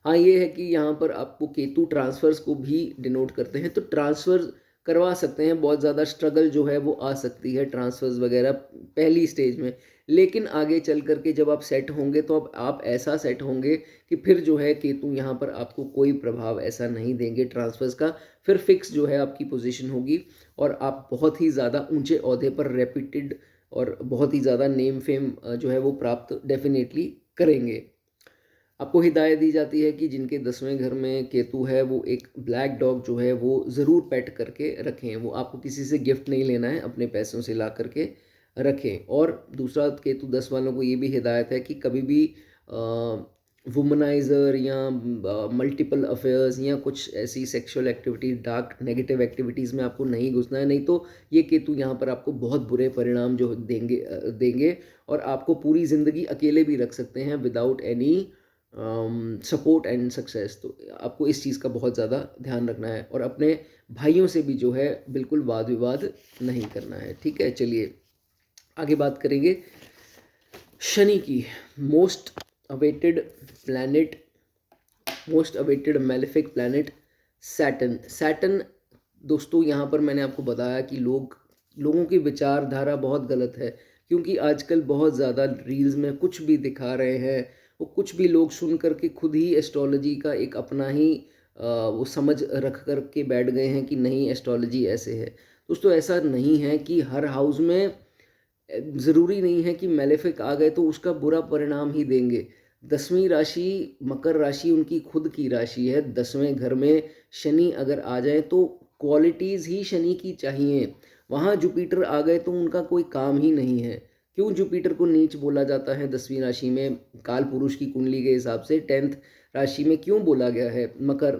हाँ, ये है कि यहाँ पर आपको केतु ट्रांसफ़र्स को भी डिनोट करते हैं, तो ट्रांसफ़र करवा सकते हैं। बहुत ज़्यादा स्ट्रगल जो है वो आ सकती है ट्रांसफ़र्स वगैरह पहली स्टेज में, लेकिन आगे चल कर के जब आप सेट होंगे, तो अब आप ऐसा सेट होंगे कि फिर जो है केतु यहाँ पर आपको कोई प्रभाव ऐसा नहीं देंगे ट्रांसफ़र्स का। फिर फिक्स जो है आपकी पोजीशन होगी, और आप बहुत ही ज़्यादा ऊँचे ओहदे पर रेप्यूटेड और बहुत ही ज़्यादा नेम फेम जो है वो प्राप्त डेफ़िनेटली करेंगे। आपको हिदायत दी जाती है कि जिनके 10वें घर में केतु है, वो एक ब्लैक डॉग जो है वो ज़रूर पेट करके रखें। वो आपको किसी से गिफ्ट नहीं लेना है, अपने पैसों से ला करके रखें। और दूसरा, केतु 10 वालों को ये भी हिदायत है कि कभी भी वुमनाइज़र या मल्टीपल अफेयर्स या कुछ ऐसी sexual activity, dark negative activities में आपको नहीं घुसना है, नहीं तो ये केतु यहाँ पर आपको बहुत बुरे परिणाम जो देंगे, और आपको पूरी ज़िंदगी अकेले भी रख सकते हैं without any support and success. तो आपको इस चीज़ का बहुत ज़्यादा ध्यान रखना है, और अपने भाइयों से भी जो है बिल्कुल वाद विवाद नहीं करना है, ठीक है? चलिए आगे बात करेंगे शनि की। Most awaited planet, most awaited malefic planet Saturn. Saturn दोस्तों, यहाँ पर मैंने आपको बताया कि लोगों की विचारधारा बहुत गलत है, क्योंकि आजकल बहुत ज़्यादा रील्स में कुछ भी दिखा रहे हैं, वो कुछ भी लोग सुन करके खुद ही एस्ट्रोलॉजी का एक अपना ही वो समझ रख कर के बैठ गए हैं कि नहीं एस्ट्रोलॉजी ऐसे है। दोस्तों, ऐसा नहीं है कि हर हाउस में ज़रूरी नहीं है कि मेलेफिक आ गए तो उसका बुरा परिणाम ही देंगे। 10वीं राशि मकर राशि उनकी खुद की राशि है। 10वें घर में शनि अगर आ जाए तो क्वालिटीज़ ही शनि की चाहिए। वहाँ जुपिटर आ गए तो उनका कोई काम ही नहीं है। क्यों जुपिटर को नीच बोला जाता है 10वीं राशि में? काल पुरुष की कुंडली के हिसाब से 10th राशि में क्यों बोला गया है? मकर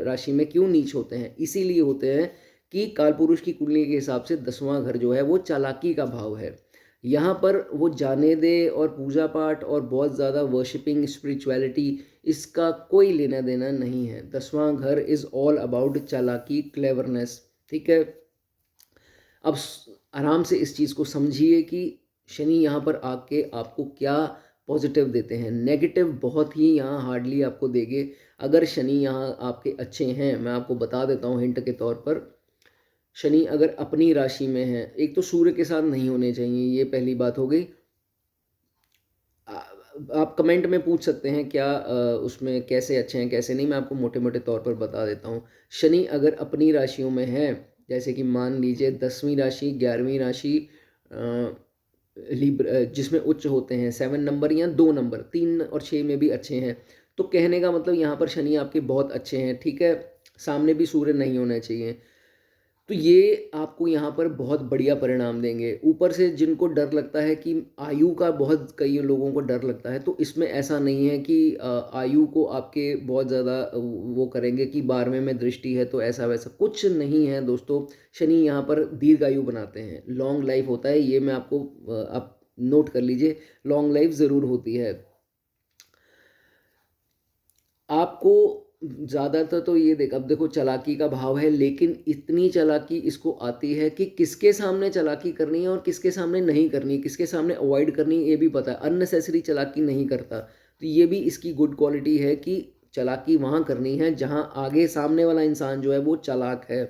राशि में क्यों नीच होते हैं? इसीलिए होते हैं कि कालपुरुष की कुंडली के हिसाब से 10वां घर जो है वो चालाकी का भाव है। यहाँ पर वो जाने दे और पूजा पाठ और बहुत ज़्यादा वर्शिपिंग स्पिरिचुअलिटी, इसका कोई लेना देना नहीं है। 10वां घर इज़ ऑल अबाउट चालाकी, क्लेवरनेस। ठीक है, अब आराम से इस चीज़ को समझिए कि शनि यहाँ पर आके आपको क्या पॉजिटिव देते हैं। नेगेटिव बहुत ही यहाँ हार्डली आपको देंगे। अगर शनि यहाँ आपके अच्छे हैं, मैं आपको बता देता हूँ हिंट के तौर पर, शनि अगर अपनी राशि में है, एक तो सूर्य के साथ नहीं होने चाहिए, ये पहली बात हो गई। आप कमेंट में पूछ सकते हैं क्या उसमें कैसे अच्छे हैं कैसे नहीं, मैं आपको मोटे मोटे तौर पर बता देता हूँ। शनि अगर अपनी राशियों में है, जैसे कि मान लीजिए 10वीं राशि, 11वीं राशि, जिसमें उच्च होते हैं 7 नंबर या 2 नंबर, 3 और 6 में भी अच्छे हैं, तो कहने का मतलब यहाँ पर शनि आपके बहुत अच्छे हैं। ठीक है, सामने भी सूर्य नहीं होना चाहिए, तो ये आपको यहाँ पर बहुत बढ़िया परिणाम देंगे। ऊपर से जिनको डर लगता है कि आयु का, बहुत कई लोगों को डर लगता है, तो इसमें ऐसा नहीं है कि आयु को आपके बहुत ज़्यादा वो करेंगे कि 12वें में दृष्टि है तो ऐसा वैसा कुछ नहीं है दोस्तों। शनि यहाँ पर दीर्घायु बनाते हैं, लॉन्ग लाइफ होता है, ये मैं आपको आप नोट कर लीजिए, लॉन्ग लाइफ ज़रूर होती है। आपको ज़्यादातर तो ये देख, अब देखो चालाकी का भाव है, लेकिन इतनी चालाकी इसको आती है कि किसके सामने चालाकी करनी है और किसके सामने नहीं करनी, किसके सामने अवॉइड करनी है, ये भी पता है। अननेसेसरी चालाकी नहीं करता, तो ये भी इसकी गुड क्वालिटी है कि चालाकी वहाँ करनी है जहाँ आगे सामने वाला इंसान जो है वो चालाक है।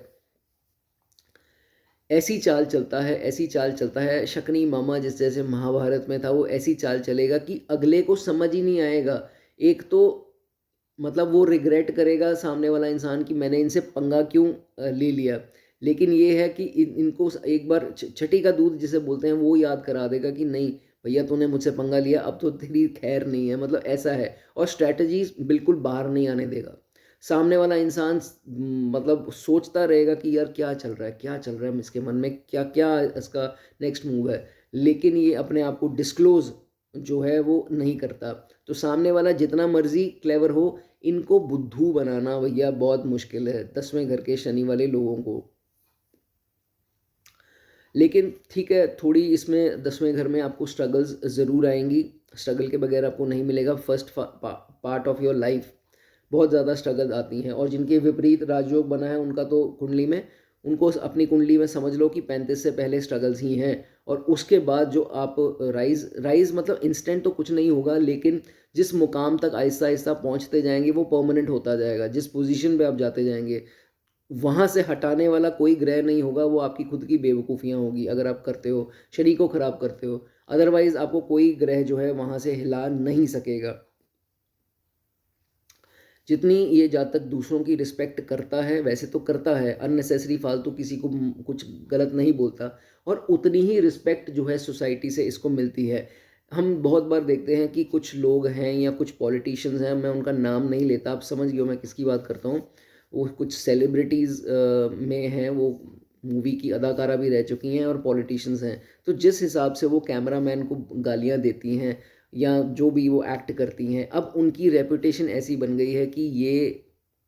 ऐसी चाल चलता है, ऐसी चाल चलता है, शकुनी मामा जिस जैसे महाभारत में था, वो ऐसी चाल चलेगा कि अगले को समझ ही नहीं आएगा। एक तो मतलब वो रिग्रेट करेगा सामने वाला इंसान कि मैंने इनसे पंगा क्यों ले लिया। लेकिन ये है कि इनको एक बार छठी का दूध जिसे बोलते हैं वो याद करा देगा कि नहीं भैया तूने मुझसे पंगा लिया, अब तो तेरी खैर नहीं है, मतलब ऐसा है। और स्ट्रैटेजीज बिल्कुल बाहर नहीं आने देगा। सामने वाला इंसान मतलब सोचता रहेगा कि यार क्या चल रहा है, क्या चल रहा है इसके मन में, क्या क्या इसका नेक्स्ट मूव है, लेकिन ये अपने आप को डिस्क्लोज जो है वो नहीं करता। तो सामने वाला जितना मर्जी क्लेवर हो, इनको बुद्धू बनाना भैया बहुत मुश्किल है 10वें घर के शनि वाले लोगों को। लेकिन ठीक है, थोड़ी इसमें 10वें घर में आपको स्ट्रगल्स ज़रूर आएंगी, स्ट्रगल के बगैर आपको नहीं मिलेगा। First part of your life बहुत ज़्यादा स्ट्रगल आती हैं, और जिनके विपरीत राजयोग बना है उनका तो कुंडली में, उनको अपनी कुंडली में समझ लो कि 35 से पहले स्ट्रगल्स ही हैं। और उसके बाद जो आप राइज मतलब इंस्टेंट तो कुछ नहीं होगा, लेकिन जिस मुकाम तक आहिस्ता आहिस्ता पहुंचते जाएंगे वो परमानेंट होता जाएगा। जिस पोजीशन पे आप जाते जाएंगे वहाँ से हटाने वाला कोई ग्रह नहीं होगा, वो आपकी खुद की बेवकूफ़ियाँ होगी अगर आप करते हो, शरीर को ख़राब करते हो। अदरवाइज़ आपको कोई ग्रह जो है वहाँ से हिला नहीं सकेगा। जितनी ये जातक दूसरों की रिस्पेक्ट करता है, वैसे तो करता है, अननेसेसरी फालतू किसी को कुछ गलत नहीं बोलता, और उतनी ही रिस्पेक्ट जो है सोसाइटी से इसको मिलती है। हम बहुत बार देखते हैं कि कुछ लोग हैं या कुछ पॉलिटिशियंस हैं, मैं उनका नाम नहीं लेता, आप समझ गए मैं किसकी बात करता हूँ। वो कुछ सेलिब्रिटीज़ में हैं, वो मूवी की अदाकारा भी रह चुकी हैं और पॉलिटिशियंस हैं। तो जिस हिसाब से वो कैमरामैन को गालियाँ देती हैं या जो भी वो एक्ट करती हैं, अब उनकी रेपुटेशन ऐसी बन गई है कि ये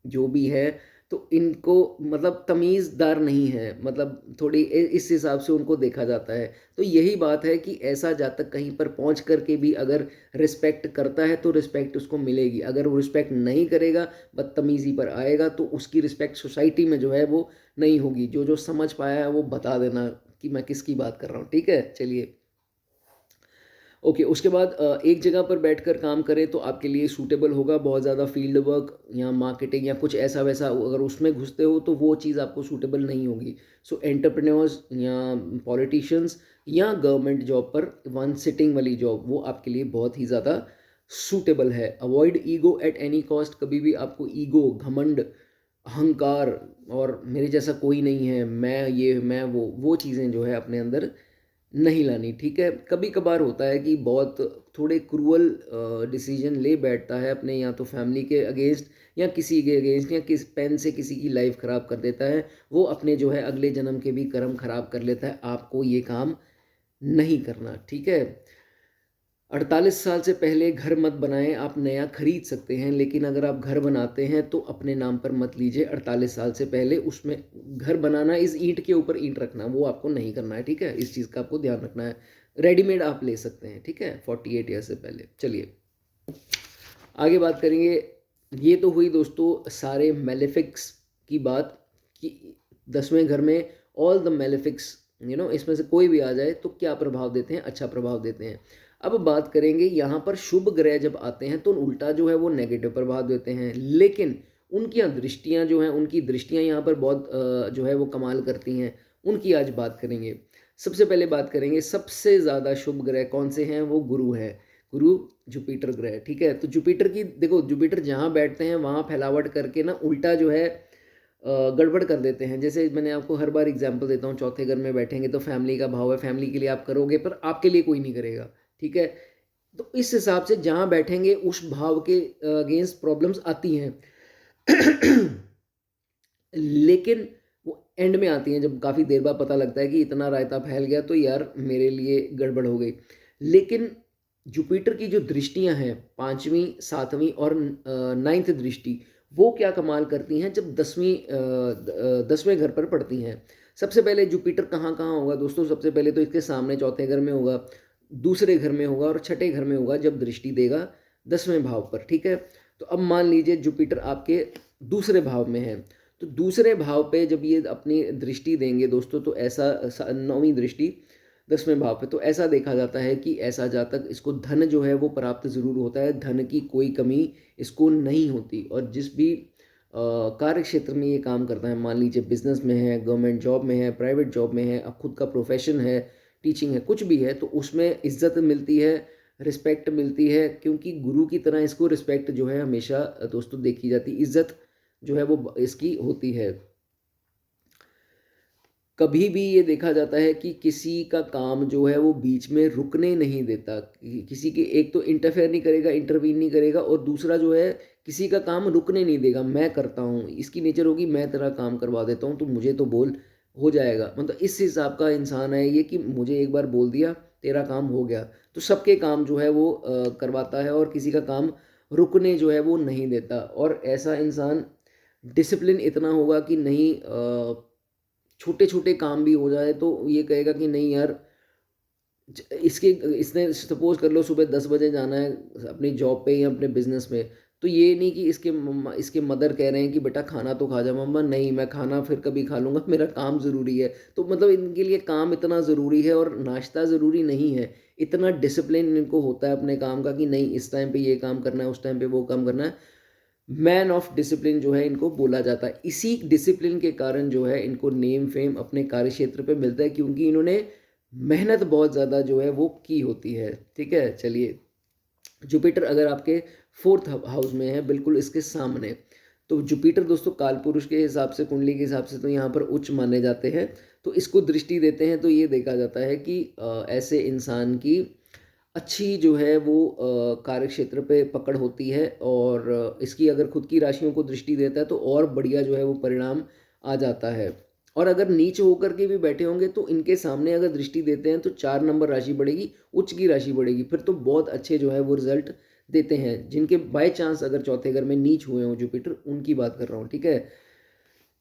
जो भी है, तो इनको मतलब तमीज़दार नहीं है, मतलब थोड़ी इस हिसाब से उनको देखा जाता है। तो यही बात है कि ऐसा जातक कहीं पर पहुंच करके भी अगर रिस्पेक्ट करता है तो रिस्पेक्ट उसको मिलेगी, अगर वो रिस्पेक्ट नहीं करेगा, बदतमीज़ी पर आएगा, तो उसकी रिस्पेक्ट सोसाइटी में जो है वो नहीं होगी। जो जो समझ पाया है वो बता देना कि मैं किसकी बात कर रहा हूँ। ठीक है, चलिए। ओके, उसके बाद एक जगह पर बैठकर काम करें तो आपके लिए सूटेबल होगा। बहुत ज़्यादा फील्ड वर्क या मार्केटिंग या कुछ ऐसा वैसा अगर उसमें घुसते हो तो वो चीज़ आपको सूटेबल नहीं होगी। सो एंटरप्रेन्योर्स या पॉलिटिशियंस या गवर्नमेंट जॉब पर वन सिटिंग वाली जॉब, वो आपके लिए बहुत ही ज़्यादा सूटेबल है। Avoid ego at any cost. कभी भी आपको ईगो, घमंड, अहंकार और मेरे जैसा कोई नहीं है, मैं ये मैं वो चीज़ें जो है अपने अंदर नहीं लानी। ठीक है, कभी कभार होता है कि बहुत थोड़े क्रूअल डिसीजन ले बैठता है अपने, या तो फैमिली के अगेंस्ट या किसी के अगेंस्ट, या किस पेन से किसी की लाइफ ख़राब कर देता है, वो अपने जो है अगले जन्म के भी कर्म ख़राब कर लेता है। आपको ये काम नहीं करना। ठीक है, 48 साल से पहले घर मत बनाएं, आप नया खरीद सकते हैं, लेकिन अगर आप घर बनाते हैं तो अपने नाम पर मत लीजिए 48 साल से पहले। उसमें घर बनाना इस ईंट के ऊपर ईंट रखना, वो आपको नहीं करना है, ठीक है। इस चीज़ का आपको ध्यान रखना है। रेडीमेड आप ले सकते हैं, ठीक है, 48 ईयर से पहले। चलिए आगे बात करेंगे। ये तो हुई दोस्तों सारे मेलेफिक्स की बात कि 10वें घर में ऑल द मेलेफिक्स, इसमें से कोई भी आ जाए तो क्या प्रभाव देते हैं, अच्छा प्रभाव देते हैं। अब बात करेंगे यहाँ पर शुभ ग्रह जब आते हैं तो उल्टा जो है वो नेगेटिव प्रभाव देते हैं, लेकिन उनकी दृष्टियाँ जो हैं, उनकी दृष्टियाँ यहाँ पर बहुत जो है वो कमाल करती हैं। उनकी आज बात करेंगे। सबसे पहले बात करेंगे सबसे ज़्यादा शुभ ग्रह कौन से हैं, वो गुरु हैं। गुरु जुपिटर ग्रह, ठीक है। तो जुपिटर की देखो, जुपिटर जहाँ बैठते हैं वहाँ फैलावट करके ना उल्टा जो है गड़बड़ कर देते हैं। जैसे मैंने आपको हर बार एग्जांपल देता हूँ, चौथे घर में बैठेंगे तो फैमिली का भाव है, फैमिली के लिए आप करोगे पर आपके लिए कोई नहीं करेगा, ठीक है। तो इस हिसाब से जहाँ बैठेंगे उस भाव के अगेंस्ट प्रॉब्लम्स आती हैं लेकिन वो एंड में आती हैं जब काफ़ी देर बाद पता लगता है कि इतना रायता फैल गया तो यार मेरे लिए गड़बड़ हो गई। लेकिन जुपिटर की जो दृष्टियां हैं, पांचवीं, सातवीं और नाइन्थ दृष्टि, वो क्या कमाल करती हैं जब 10वें घर पर पड़ती हैं। सबसे पहले जुपिटर कहाँ कहाँ होगा दोस्तों, सबसे पहले तो इसके सामने चौथे घर में होगा, दूसरे घर में होगा और छठे घर में होगा जब दृष्टि देगा 10वें भाव पर, ठीक है। तो अब मान लीजिए जुपिटर आपके दूसरे भाव में है, तो दूसरे भाव पे जब ये अपनी दृष्टि देंगे दोस्तों तो ऐसा, नौवीं दृष्टि 10वें भाव पे, तो ऐसा देखा जाता है कि ऐसा जातक, इसको धन जो है वो प्राप्त जरूर होता है, धन की कोई कमी इसको नहीं होती। और जिस भी कार्य क्षेत्र में ये काम करता है, मान लीजिए बिजनेस में है, गवर्नमेंट जॉब में है, प्राइवेट जॉब में है, अब खुद का प्रोफेशन है, टीचिंग है, कुछ भी है, तो उसमें इज्जत मिलती है, रिस्पेक्ट मिलती है, क्योंकि गुरु की तरह इसको रिस्पेक्ट जो है हमेशा दोस्तों देखी जाती, इज्जत जो है वो इसकी होती है। कभी भी ये देखा जाता है कि किसी का काम जो है वो बीच में रुकने नहीं देता, किसी के, एक तो इंटरफेयर नहीं करेगा, इंटरवीन नहीं करेगा, और दूसरा जो है किसी का काम रुकने नहीं देगा। मैं करता हूँ, इसकी नेचर होगी मैं तेरा काम करवा देता हूँ, तो मुझे तो बोल, हो जाएगा। मतलब इस हिसाब का इंसान है ये कि मुझे एक बार बोल दिया तेरा काम हो गया, तो सबके काम जो है वो करवाता है और किसी का काम रुकने जो है वो नहीं देता। और ऐसा इंसान डिसिप्लिन इतना होगा कि नहीं, छोटे छोटे काम भी हो जाए तो ये कहेगा कि नहीं यार, इसके, इसने सपोज कर लो सुबह 10 बजे जाना है अपनी जॉब पे या अपने बिजनेस में, तो ये नहीं कि इसके मम्मा, इसके मदर कह रहे हैं कि बेटा खाना तो खा जा। मम्मा नहीं, मैं खाना फिर कभी खा लूँगा, मेरा काम ज़रूरी है। तो मतलब इनके लिए काम इतना ज़रूरी है और नाश्ता ज़रूरी नहीं है। इतना डिसिप्लिन इनको होता है अपने काम का कि नहीं, इस टाइम पे ये काम करना है, उस टाइम पे वो काम करना है। मैन ऑफ डिसिप्लिन जो है इनको बोला जाता है। इसी डिसिप्लिन के कारण जो है इनको नेम फेम अपने कार्य क्षेत्र पे मिलता है, क्योंकि इन्होंने मेहनत बहुत ज़्यादा जो है वो की होती है, ठीक है। चलिए, जुपिटर अगर आपके फोर्थ हाउस में है, बिल्कुल इसके सामने, तो जुपिटर दोस्तों कालपुरुष के हिसाब से, कुंडली के हिसाब से तो यहाँ पर उच्च माने जाते हैं। तो इसको दृष्टि देते हैं तो ये देखा जाता है कि ऐसे इंसान की अच्छी जो है वो कार्य क्षेत्र पे पकड़ होती है, और इसकी अगर खुद की राशियों को दृष्टि देता है तो और बढ़िया जो है वो परिणाम आ जाता है। और अगर नीच होकर के भी बैठे होंगे तो इनके सामने अगर दृष्टि देते हैं तो 4 नंबर राशि बढ़ेगी, उच्च की राशि बढ़ेगी, फिर तो बहुत अच्छे जो है वो रिजल्ट देते हैं। जिनके बाय चांस अगर चौथे घर में नीच हुए हों जुपिटर, उनकी बात कर रहा हूँ, ठीक है।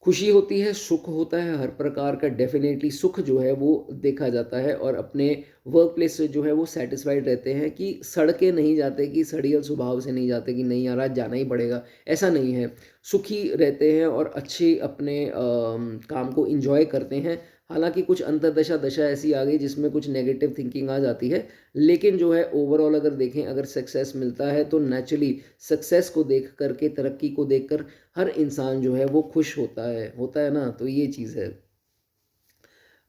खुशी होती है, सुख होता है, हर प्रकार का डेफिनेटली सुख जो है वो देखा जाता है, और अपने वर्क प्लेस से जो है वो सेटिस्फाइड रहते हैं कि सड़के नहीं जाते, कि सड़ियल स्वभाव से नहीं जाते कि नहीं यार आज जाना ही पड़ेगा, ऐसा नहीं है। सुखी रहते हैं और अच्छे अपने काम को इंजॉय करते हैं। हालांकि कुछ अंतरदशा दशा ऐसी आ गई जिसमें कुछ नेगेटिव थिंकिंग आ जाती है, लेकिन जो है ओवरऑल अगर देखें, अगर सक्सेस मिलता है तो नेचुरली सक्सेस को देख करके, तरक्की को देखकर हर इंसान जो है वो खुश होता है ना, तो ये चीज़ है।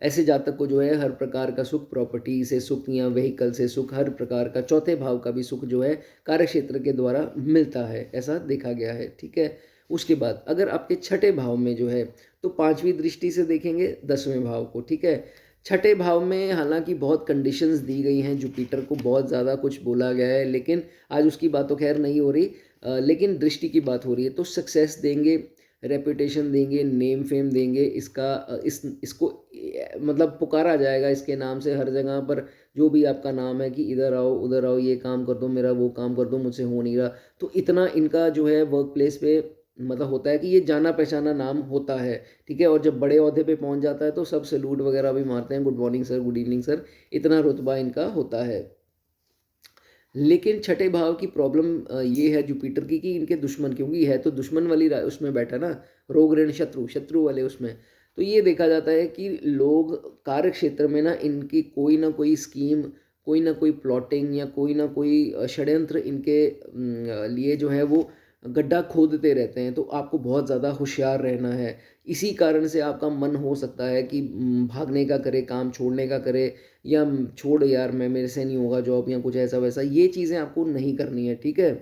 ऐसे जातक को जो है हर प्रकार का सुख, प्रॉपर्टी से सुख या व्हीकल से सुख, हर प्रकार का चौथे भाव का भी सुख जो है कार्य क्षेत्र के द्वारा मिलता है, ऐसा देखा गया है, ठीक है। उसके बाद अगर आपके छठे भाव में जो है, तो पांचवी दृष्टि से देखेंगे 10वें भाव को, ठीक है। छठे भाव में हालांकि बहुत कंडीशंस दी गई हैं, जुपिटर को बहुत ज़्यादा कुछ बोला गया है, लेकिन आज उसकी बात तो खैर नहीं हो रही, लेकिन दृष्टि की बात हो रही है। तो सक्सेस देंगे, रेपुटेशन देंगे, नेम फेम देंगे, इसको मतलब पुकारा जाएगा इसके नाम से हर जगह पर। जो भी आपका नाम है कि इधर आओ, उधर आओ, ये काम कर दो मेरा, वो काम कर दो, मुझसे हो नहीं रहा। तो इतना इनका जो है वर्क प्लेस पे मतलब होता है कि ये जाना पहचाना नाम होता है, ठीक है। और जब बड़े ओहदे पे पहुंच जाता है तो सब सैल्यूट वगैरह भी मारते हैं, good morning sir, good evening sir, इतना रुतबा इनका होता है। लेकिन छठे भाव की प्रॉब्लम ये है जुपिटर की कि इनके दुश्मन, क्योंकि है तो दुश्मन वाली उसमें बैठा ना, रोग ऋण शत्रु, शत्रु वाले उसमें। तो ये देखा जाता है कि लोग कार्य क्षेत्र में ना कोई स्कीम, कोई ना कोई प्लॉटिंग या कोई ना कोई षड्यंत्र इनके लिए जो है वो गड्ढा खोदते रहते हैं। तो आपको बहुत ज़्यादा होशियार रहना है। इसी कारण से आपका मन हो सकता है कि भागने का करे, काम छोड़ने का करे, या छोड़ यार मैं, मेरे से नहीं होगा जॉब, या कुछ ऐसा वैसा। ये चीज़ें आपको नहीं करनी है, ठीक है।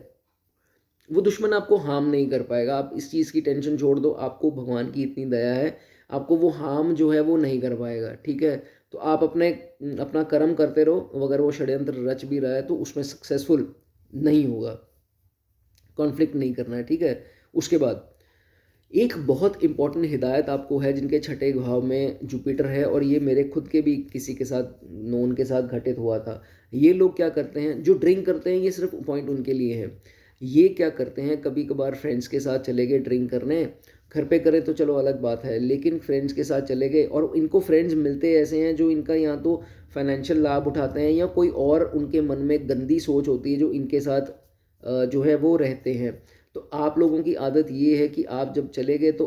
वो दुश्मन आपको हार्म नहीं कर पाएगा, आप इस चीज़ की टेंशन छोड़ दो, आपको भगवान की इतनी दया है, आपको वो हार्म जो है वो नहीं कर पाएगा, ठीक है। तो आप अपना कर्म करते रहो। अगर वो षड्यंत्र रच भी रहा है तो उसमें सक्सेसफुल नहीं होगा, कॉन्फ्लिक्ट नहीं करना है, ठीक है। उसके बाद एक बहुत इंपॉर्टेंट हिदायत आपको है जिनके छठे भाव में जुपिटर है, और ये मेरे खुद के भी किसी के साथ, नोन के साथ घटित हुआ था। ये लोग क्या करते हैं, जो ड्रिंक करते हैं, ये सिर्फ पॉइंट उनके लिए है। ये क्या करते हैं, कभी कभार फ्रेंड्स के साथ चले गए ड्रिंक करने, घर पे करें तो चलो अलग बात है, लेकिन फ्रेंड्स के साथ चले गए, और इनको फ्रेंड्स मिलते ऐसे हैं जो इनका या तो फाइनेंशियल लाभ उठाते हैं, या कोई और उनके मन में गंदी सोच होती है जो इनके साथ जो है वो रहते हैं। तो आप लोगों की आदत ये है कि आप जब चले गए तो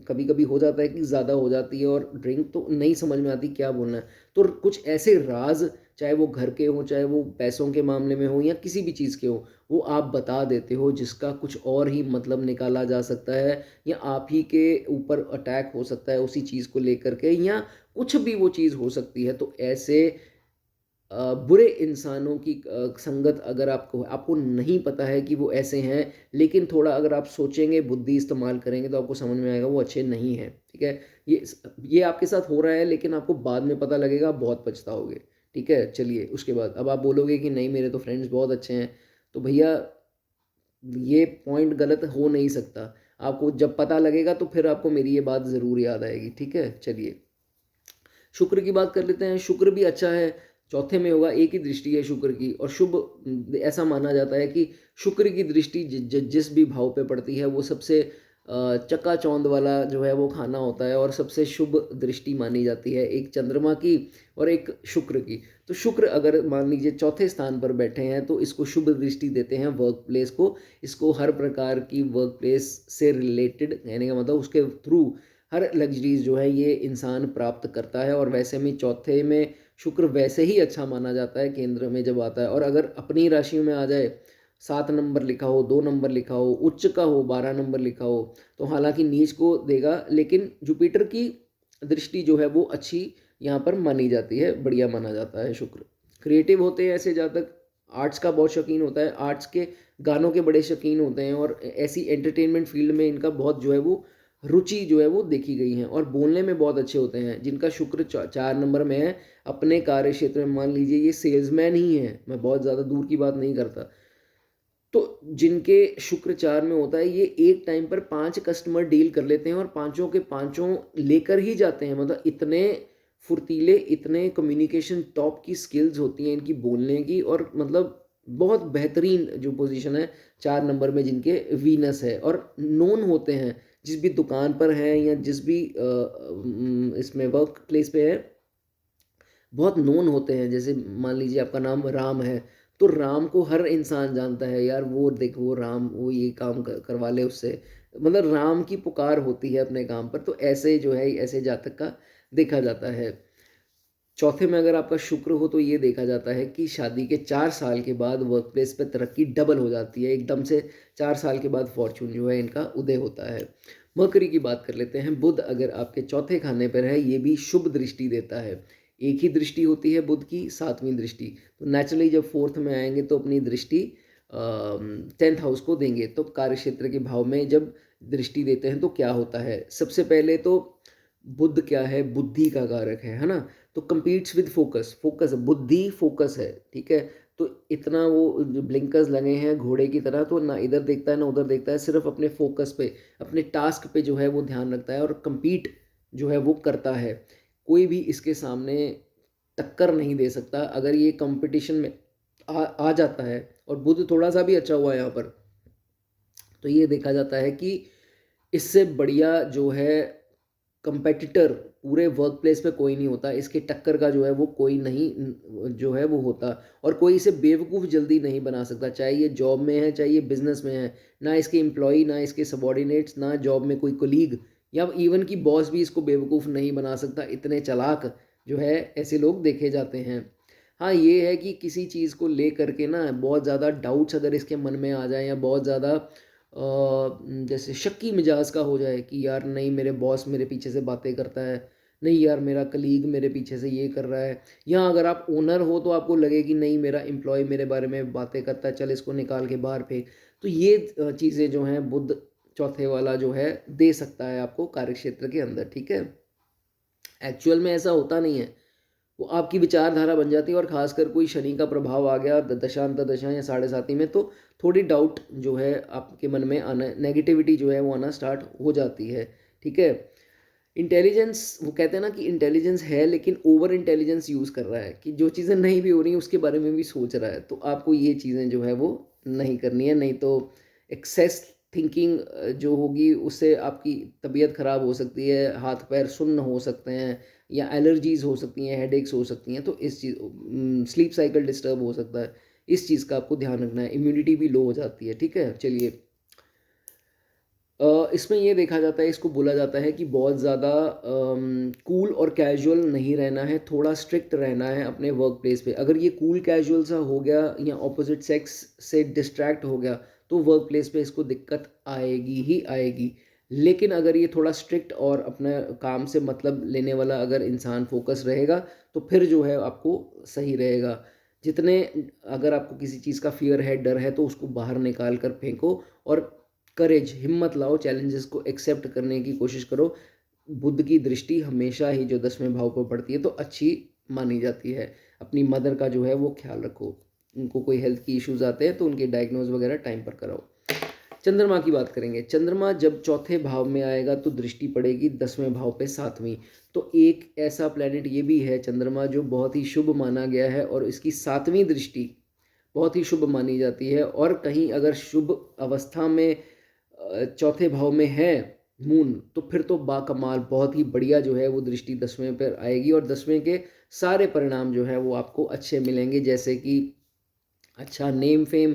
कभी कभी हो जाता है कि ज़्यादा हो जाती है, और ड्रिंक तो नहीं समझ में आती क्या बोलना है। तो कुछ ऐसे राज, चाहे वो घर के हो, चाहे वो पैसों के मामले में हो, या किसी भी चीज़ के हो, वो आप बता देते हो, जिसका कुछ और ही मतलब निकाला जा सकता है, या आप ही के ऊपर अटैक हो सकता है उसी चीज़ को लेकर के, या कुछ भी वो चीज़ हो सकती है। तो ऐसे बुरे इंसानों की संगत अगर आपको आपको नहीं पता है कि वो ऐसे हैं, लेकिन थोड़ा अगर आप सोचेंगे, बुद्धि इस्तेमाल करेंगे, तो आपको समझ में आएगा वो अच्छे नहीं हैं, ठीक है। ये ये आपके साथ हो रहा है, लेकिन आपको बाद में पता लगेगा, आप बहुत पछताओगे, ठीक है। चलिए, उसके बाद अब आप बोलोगे कि नहीं मेरे तो फ्रेंड्स बहुत अच्छे हैं, तो भैया ये पॉइंट गलत हो नहीं सकता। आपको जब पता लगेगा तो फिर आपको मेरी ये बात ज़रूर याद आएगी, ठीक है। चलिए, शुक्र की बात कर लेते हैं। शुक्र भी अच्छा है, चौथे में होगा, एक ही दृष्टि है शुक्र की, और शुभ ऐसा माना जाता है कि शुक्र की दृष्टि जिस भी भाव पे पड़ती है वो सबसे चकाचौंध वाला जो है वो खाना होता है, और सबसे शुभ दृष्टि मानी जाती है, एक चंद्रमा की और एक शुक्र की। तो शुक्र अगर मान लीजिए चौथे स्थान पर बैठे हैं तो इसको शुभ दृष्टि देते हैं वर्क प्लेस को। इसको हर प्रकार की वर्क प्लेस से रिलेटेड, कहने का मतलब उसके थ्रू हर लग्जरीज जो है ये इंसान प्राप्त करता है। और वैसे में चौथे में शुक्र वैसे ही अच्छा माना जाता है केंद्र में जब आता है। और अगर अपनी राशि में आ जाए, 7 नंबर लिखा हो, 2 नंबर लिखा हो, उच्च का हो, 12 नंबर लिखा हो, तो हालांकि नीच को देगा, लेकिन जुपिटर की दृष्टि जो है वो अच्छी यहाँ पर मानी जाती है, बढ़िया माना जाता है शुक्र। क्रिएटिव होते हैं ऐसे जातक, आर्ट्स का बहुत शौकीन होता है, आर्ट्स के गानों के बड़े शौकीन होते हैं, और ऐसी एंटरटेनमेंट फील्ड में इनका बहुत जो है वो रुचि जो है वो देखी गई है। और बोलने में बहुत अच्छे होते हैं जिनका शुक्र 4 नंबर में है। अपने कार्य क्षेत्र में मान लीजिए ये सेल्समैन ही है, मैं बहुत ज़्यादा दूर की बात नहीं करता, तो जिनके शुक्र 4 में होता है, ये एक टाइम पर 5 कस्टमर डील कर लेते हैं, और पांचों के पांचों लेकर ही जाते हैं। मतलब इतने फुर्तीले, इतने कम्युनिकेशन टॉप की स्किल्स होती हैं इनकी बोलने की, और मतलब बहुत बेहतरीन जो पोजीशन है 4 नंबर में जिनके वीनस है, और नोन होते हैं जिस भी दुकान पर हैं, या जिस भी इसमें वर्क प्लेस पे है, बहुत नोन होते हैं। जैसे मान लीजिए आपका नाम राम है, तो राम को हर इंसान जानता है, यार वो देख, वो राम, वो ये काम करवा ले उससे, मतलब राम की पुकार होती है अपने काम पर। तो ऐसे जो है, ऐसे जातक का देखा जाता है। चौथे में अगर आपका शुक्र हो तो ये देखा जाता है कि शादी के 4 साल के बाद वर्क प्लेस पर तरक्की डबल हो जाती है एकदम से। 4 साल के बाद फॉर्चून जो है इनका उदय होता है। मकरी की बात कर लेते हैं। बुध अगर आपके चौथे खाने पर है, ये भी शुभ दृष्टि देता है। एक ही दृष्टि होती है बुध की, 7वीं दृष्टि। तो नेचुरली जब फोर्थ में आएंगे तो अपनी दृष्टि 10th हाउस को देंगे। तो कार्य क्षेत्र के भाव में जब दृष्टि देते हैं तो क्या होता है, सबसे पहले तो बुध क्या है, बुद्धि का कारक है ना। तो कम्पीट्स विद फोकस, फोकस बुद्धि फोकस है, ठीक है। तो इतना वो जो ब्लिंकर्स लगे हैं घोड़े की तरह, तो ना इधर देखता है ना उधर देखता है, सिर्फ अपने फोकस पे, अपने टास्क पे जो है वो ध्यान रखता है और compete जो है वो करता है। कोई भी इसके सामने टक्कर नहीं दे सकता। अगर ये कंपटीशन में आ जाता है, और बुध थोड़ा सा भी अच्छा हुआ है यहाँ पर, तो ये देखा जाता है कि इससे बढ़िया जो है कंपेटिटर पूरे वर्क प्लेस पे कोई नहीं होता। इसके टक्कर का जो है वो कोई नहीं जो है वो होता, और कोई इसे बेवकूफ़ जल्दी नहीं बना सकता, चाहे ये जॉब में है चाहे ये बिजनेस में है। ना इसके एम्प्लॉय, ना इसके सबॉर्डिनेट्स, ना जॉब में कोई कोलीग या इवन की बॉस भी इसको बेवकूफ़ नहीं बना सकता। इतने चालाक जो है ऐसे लोग देखे जाते हैं। हाँ, ये है कि किसी चीज़ को ले करके ना बहुत ज़्यादा डाउट्स अगर इसके मन में आ जाए, या बहुत ज़्यादा जैसे शक्की मिजाज का हो जाए कि यार नहीं, मेरे बॉस मेरे पीछे से बातें करता है, नहीं यार मेरा कलीग मेरे पीछे से ये कर रहा है, या अगर आप ओनर हो तो आपको लगे कि नहीं मेरा एम्प्लॉय मेरे बारे में बातें करता है, चल इसको निकाल के बाहर फेंक। तो ये चीज़ें जो हैं बुध चौथे वाला जो है दे सकता है आपको कार्यक्षेत्र के अंदर, ठीक है। एक्चुअल में ऐसा होता नहीं है, वो आपकी विचारधारा बन जाती है। और खासकर कोई शनि का प्रभाव आ गया दशांतर या साढ़े साथी में, तो थोड़ी डाउट जो है आपके मन में आना, नेगेटिविटी जो है वो आना स्टार्ट हो जाती है, ठीक है। इंटेलिजेंस, वो कहते हैं ना कि इंटेलिजेंस है लेकिन ओवर इंटेलिजेंस यूज़ कर रहा है, कि जो चीज़ें नहीं भी हो रही उसके बारे में भी सोच रहा है। तो आपको ये चीज़ें जो है वो नहीं करनी है, नहीं तो एक्सेस थिंकिंग जो होगी उससे आपकी तबीयत ख़राब हो सकती है, हाथ पैर सुन्न हो सकते हैं, या एलर्जीज़ हो सकती हैं, हेडेक्स हो सकती हैं। तो इस चीज़ स्लीप साइकिल डिस्टर्ब हो सकता है, इस चीज़ का आपको ध्यान रखना है। इम्यूनिटी भी लो हो जाती है, ठीक है। चलिए, इसमें ये देखा जाता है, इसको बोला जाता है कि बहुत ज़्यादा कूल और कैजुअल नहीं रहना है, थोड़ा स्ट्रिक्ट रहना है अपने वर्क प्लेस पे। अगर ये कूल कैजुअल सा हो गया या ऑपोजिट सेक्स से डिस्ट्रैक्ट हो गया, तो वर्क प्लेस पे इसको दिक्कत आएगी ही आएगी। लेकिन अगर ये थोड़ा स्ट्रिक्ट और अपने काम से मतलब लेने वाला अगर इंसान फोकस रहेगा, तो फिर जो है आपको सही रहेगा। जितने, अगर आपको किसी चीज़ का फियर है, डर है, तो उसको बाहर निकाल कर फेंको, और करेज, हिम्मत लाओ, चैलेंजेस को एक्सेप्ट करने की कोशिश करो। बुध की दृष्टि हमेशा ही जो 10वें भाव पर पड़ती है तो अच्छी मानी जाती है। अपनी मदर का जो है वो ख्याल रखो, उनको कोई हेल्थ की इश्यूज आते हैं तो उनके डायग्नोज वगैरह टाइम पर कराओ। चंद्रमा की बात करेंगे। चंद्रमा जब चौथे भाव में आएगा तो दृष्टि पड़ेगी 10वें भाव पे, 7वीं। तो एक ऐसा प्लेनेट ये भी है चंद्रमा जो बहुत ही शुभ माना गया है, और इसकी 7वीं दृष्टि बहुत ही शुभ मानी जाती है। और कहीं अगर शुभ अवस्था में चौथे भाव में है मून, तो फिर तो बाकमाल, बहुत ही बढ़िया जो है वो दृष्टि 10वें पर आएगी, और 10वें के सारे परिणाम जो है वो आपको अच्छे मिलेंगे, जैसे कि अच्छा नेम फेम,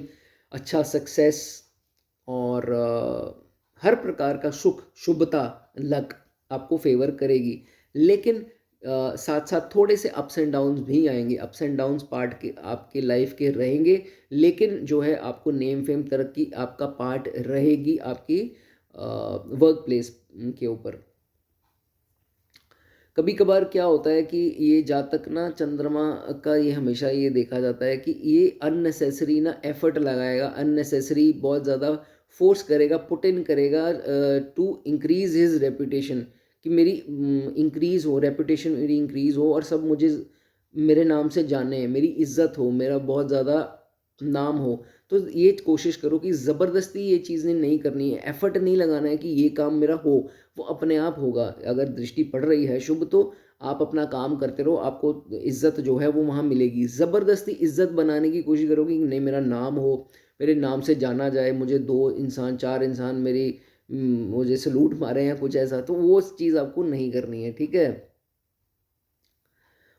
अच्छा सक्सेस, और हर प्रकार का सुख, शुभता, लक आपको फेवर करेगी। लेकिन साथ साथ थोड़े से अप्स एंड डाउन्स भी आएंगे, अप्स एंड डाउन्स पार्ट के आपके लाइफ के रहेंगे। लेकिन जो है आपको नेम फेम तरक्की आपका पार्ट रहेगी आपकी वर्क प्लेस के ऊपर। कभी कभार क्या होता है कि ये जातक ना चंद्रमा का, ये हमेशा ये देखा जाता है कि ये अननेसेसरी ना एफर्ट लगाएगा, अननेसेसरी बहुत ज़्यादा फोर्स करेगा, पुट इन करेगा टू इंक्रीज हिज रेपुटेशन, कि मेरी इंक्रीज हो, रेपुटेशन मेरी इंक्रीज हो, और सब मुझे मेरे नाम से जाने, मेरी इज्जत हो, मेरा बहुत ज़्यादा नाम हो। तो ये कोशिश करो कि ज़बरदस्ती ये चीज़ें नहीं करनी है, एफर्ट नहीं लगाना है कि ये काम मेरा हो, वो अपने आप होगा। अगर दृष्टि पड़ रही है शुभ, तो आप अपना काम करते रहो, आपको इज्जत जो है वो वहाँ मिलेगी। ज़बरदस्ती इज्जत बनाने की कोशिश करोगे कि नहीं मेरा नाम हो, मेरे नाम से जाना जाए, मुझे 2 इंसान 4 इंसान मेरी मुझे सलूट मारे या कुछ ऐसा, तो वो चीज़ आपको नहीं करनी है, ठीक है।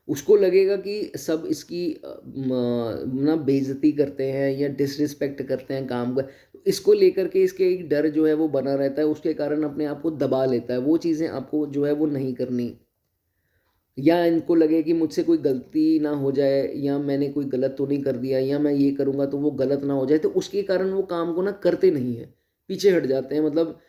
उसको लगेगा कि सब इसकी ना बेइज्जती करते हैं या डिसरिस्पेक्ट करते हैं काम का, तो इसको लेकर के इसके एक डर जो है वो बना रहता है, उसके कारण अपने आप को दबा लेता है। वो चीज़ें आपको जो है वो नहीं करनी। या इनको लगे कि मुझसे कोई गलती ना हो जाए, या मैंने कोई गलत तो नहीं कर दिया, या मैं ये करूँगा तो वो गलत ना हो जाए, तो उसके कारण वो काम को ना करते नहीं हैं, पीछे हट जाते हैं। मतलब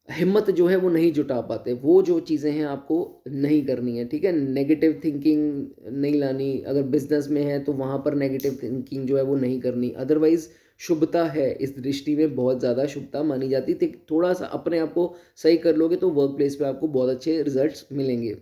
हिम्मत जो है वो नहीं जुटा पाते। वो जो चीज़ें हैं आपको नहीं करनी है, ठीक है। नेगेटिव थिंकिंग नहीं लानी। अगर बिजनेस में है तो वहाँ पर नेगेटिव थिंकिंग जो है वो नहीं करनी। अदरवाइज शुभता है, इस दृष्टि में बहुत ज़्यादा शुभता मानी जाती थी। थोड़ा सा अपने आप को सही कर लोगे तो वर्क प्लेस पे आपको बहुत अच्छे रिजल्ट्स मिलेंगे।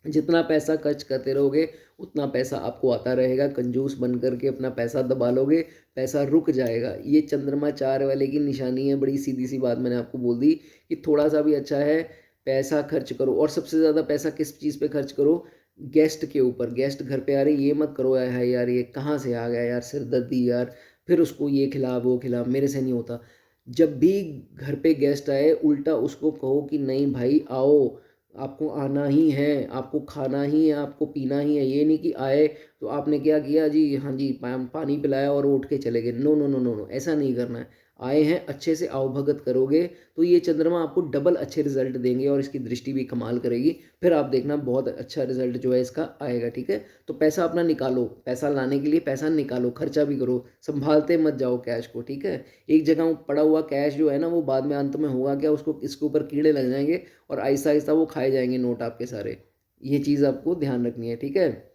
जितना पैसा खर्च करते रहोगे उतना पैसा आपको आता रहेगा। कंजूस बन करके अपना पैसा दबा लोगे, पैसा रुक जाएगा। ये चंद्रमा 4 वाले की निशानी है। बड़ी सीधी सी बात मैंने आपको बोल दी कि थोड़ा सा भी अच्छा है, पैसा खर्च करो। और सबसे ज़्यादा पैसा किस चीज़ पे खर्च करो? गेस्ट के ऊपर। गेस्ट घर पे आ रहे, ये मत करो आय हाय यार ये कहाँ से आ गया यार, सिरदर्दी यार, फिर उसको ये खिला वो खिला, मेरे से नहीं होता। जब भी घर पे गेस्ट आए, उल्टा उसको कहो कि नहीं भाई आओ, आपको आना ही है, आपको खाना ही है, आपको पीना ही है। ये नहीं कि आए तो आपने क्या किया जी, हाँ जी पानी पिलाया और उठ के चले गए। No no no no no, ऐसा नहीं करना है। आए हैं, अच्छे से आवभगत करोगे तो ये चंद्रमा आपको डबल अच्छे रिजल्ट देंगे और इसकी दृष्टि भी कमाल करेगी। फिर आप देखना बहुत अच्छा रिजल्ट जो है इसका आएगा, ठीक है। तो पैसा अपना निकालो, पैसा लाने के लिए पैसा निकालो, खर्चा भी करो, संभालते मत जाओ कैश को, ठीक है। एक जगह पड़ा हुआ कैश जो है ना, वो बाद में अंत में होगा क्या, उसको इसके ऊपर कीड़े लग जाएंगे और आहिस्ता आहिस्ता वो खाए जाएंगे नोट आपके सारे। ये चीज़ आपको ध्यान रखनी है, ठीक है।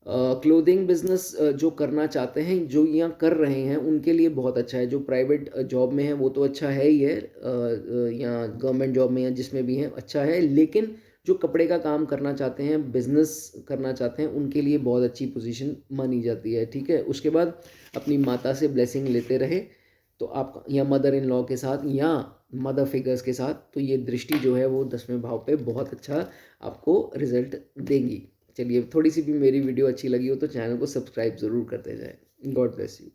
क्लोथिंग बिजनेस जो करना चाहते हैं, जो यहाँ कर रहे हैं, उनके लिए बहुत अच्छा है। जो प्राइवेट जॉब में है वो तो अच्छा है ही है, या गवर्नमेंट जॉब में या जिसमें भी है अच्छा है। लेकिन जो कपड़े का काम करना चाहते हैं, बिजनेस करना चाहते हैं, उनके लिए बहुत अच्छी पोजीशन मानी जाती है, ठीक है। उसके बाद अपनी माता से ब्लेसिंग लेते रहे तो आप, या मदर इन लॉ के साथ या मदर फिगर्स के साथ, तो ये दृष्टि जो है वो 10वें भाव पे बहुत अच्छा आपको रिजल्ट देंगी। चलिए, थोड़ी सी भी मेरी वीडियो अच्छी लगी हो तो चैनल को सब्सक्राइब ज़रूर करते जाएं। God bless you.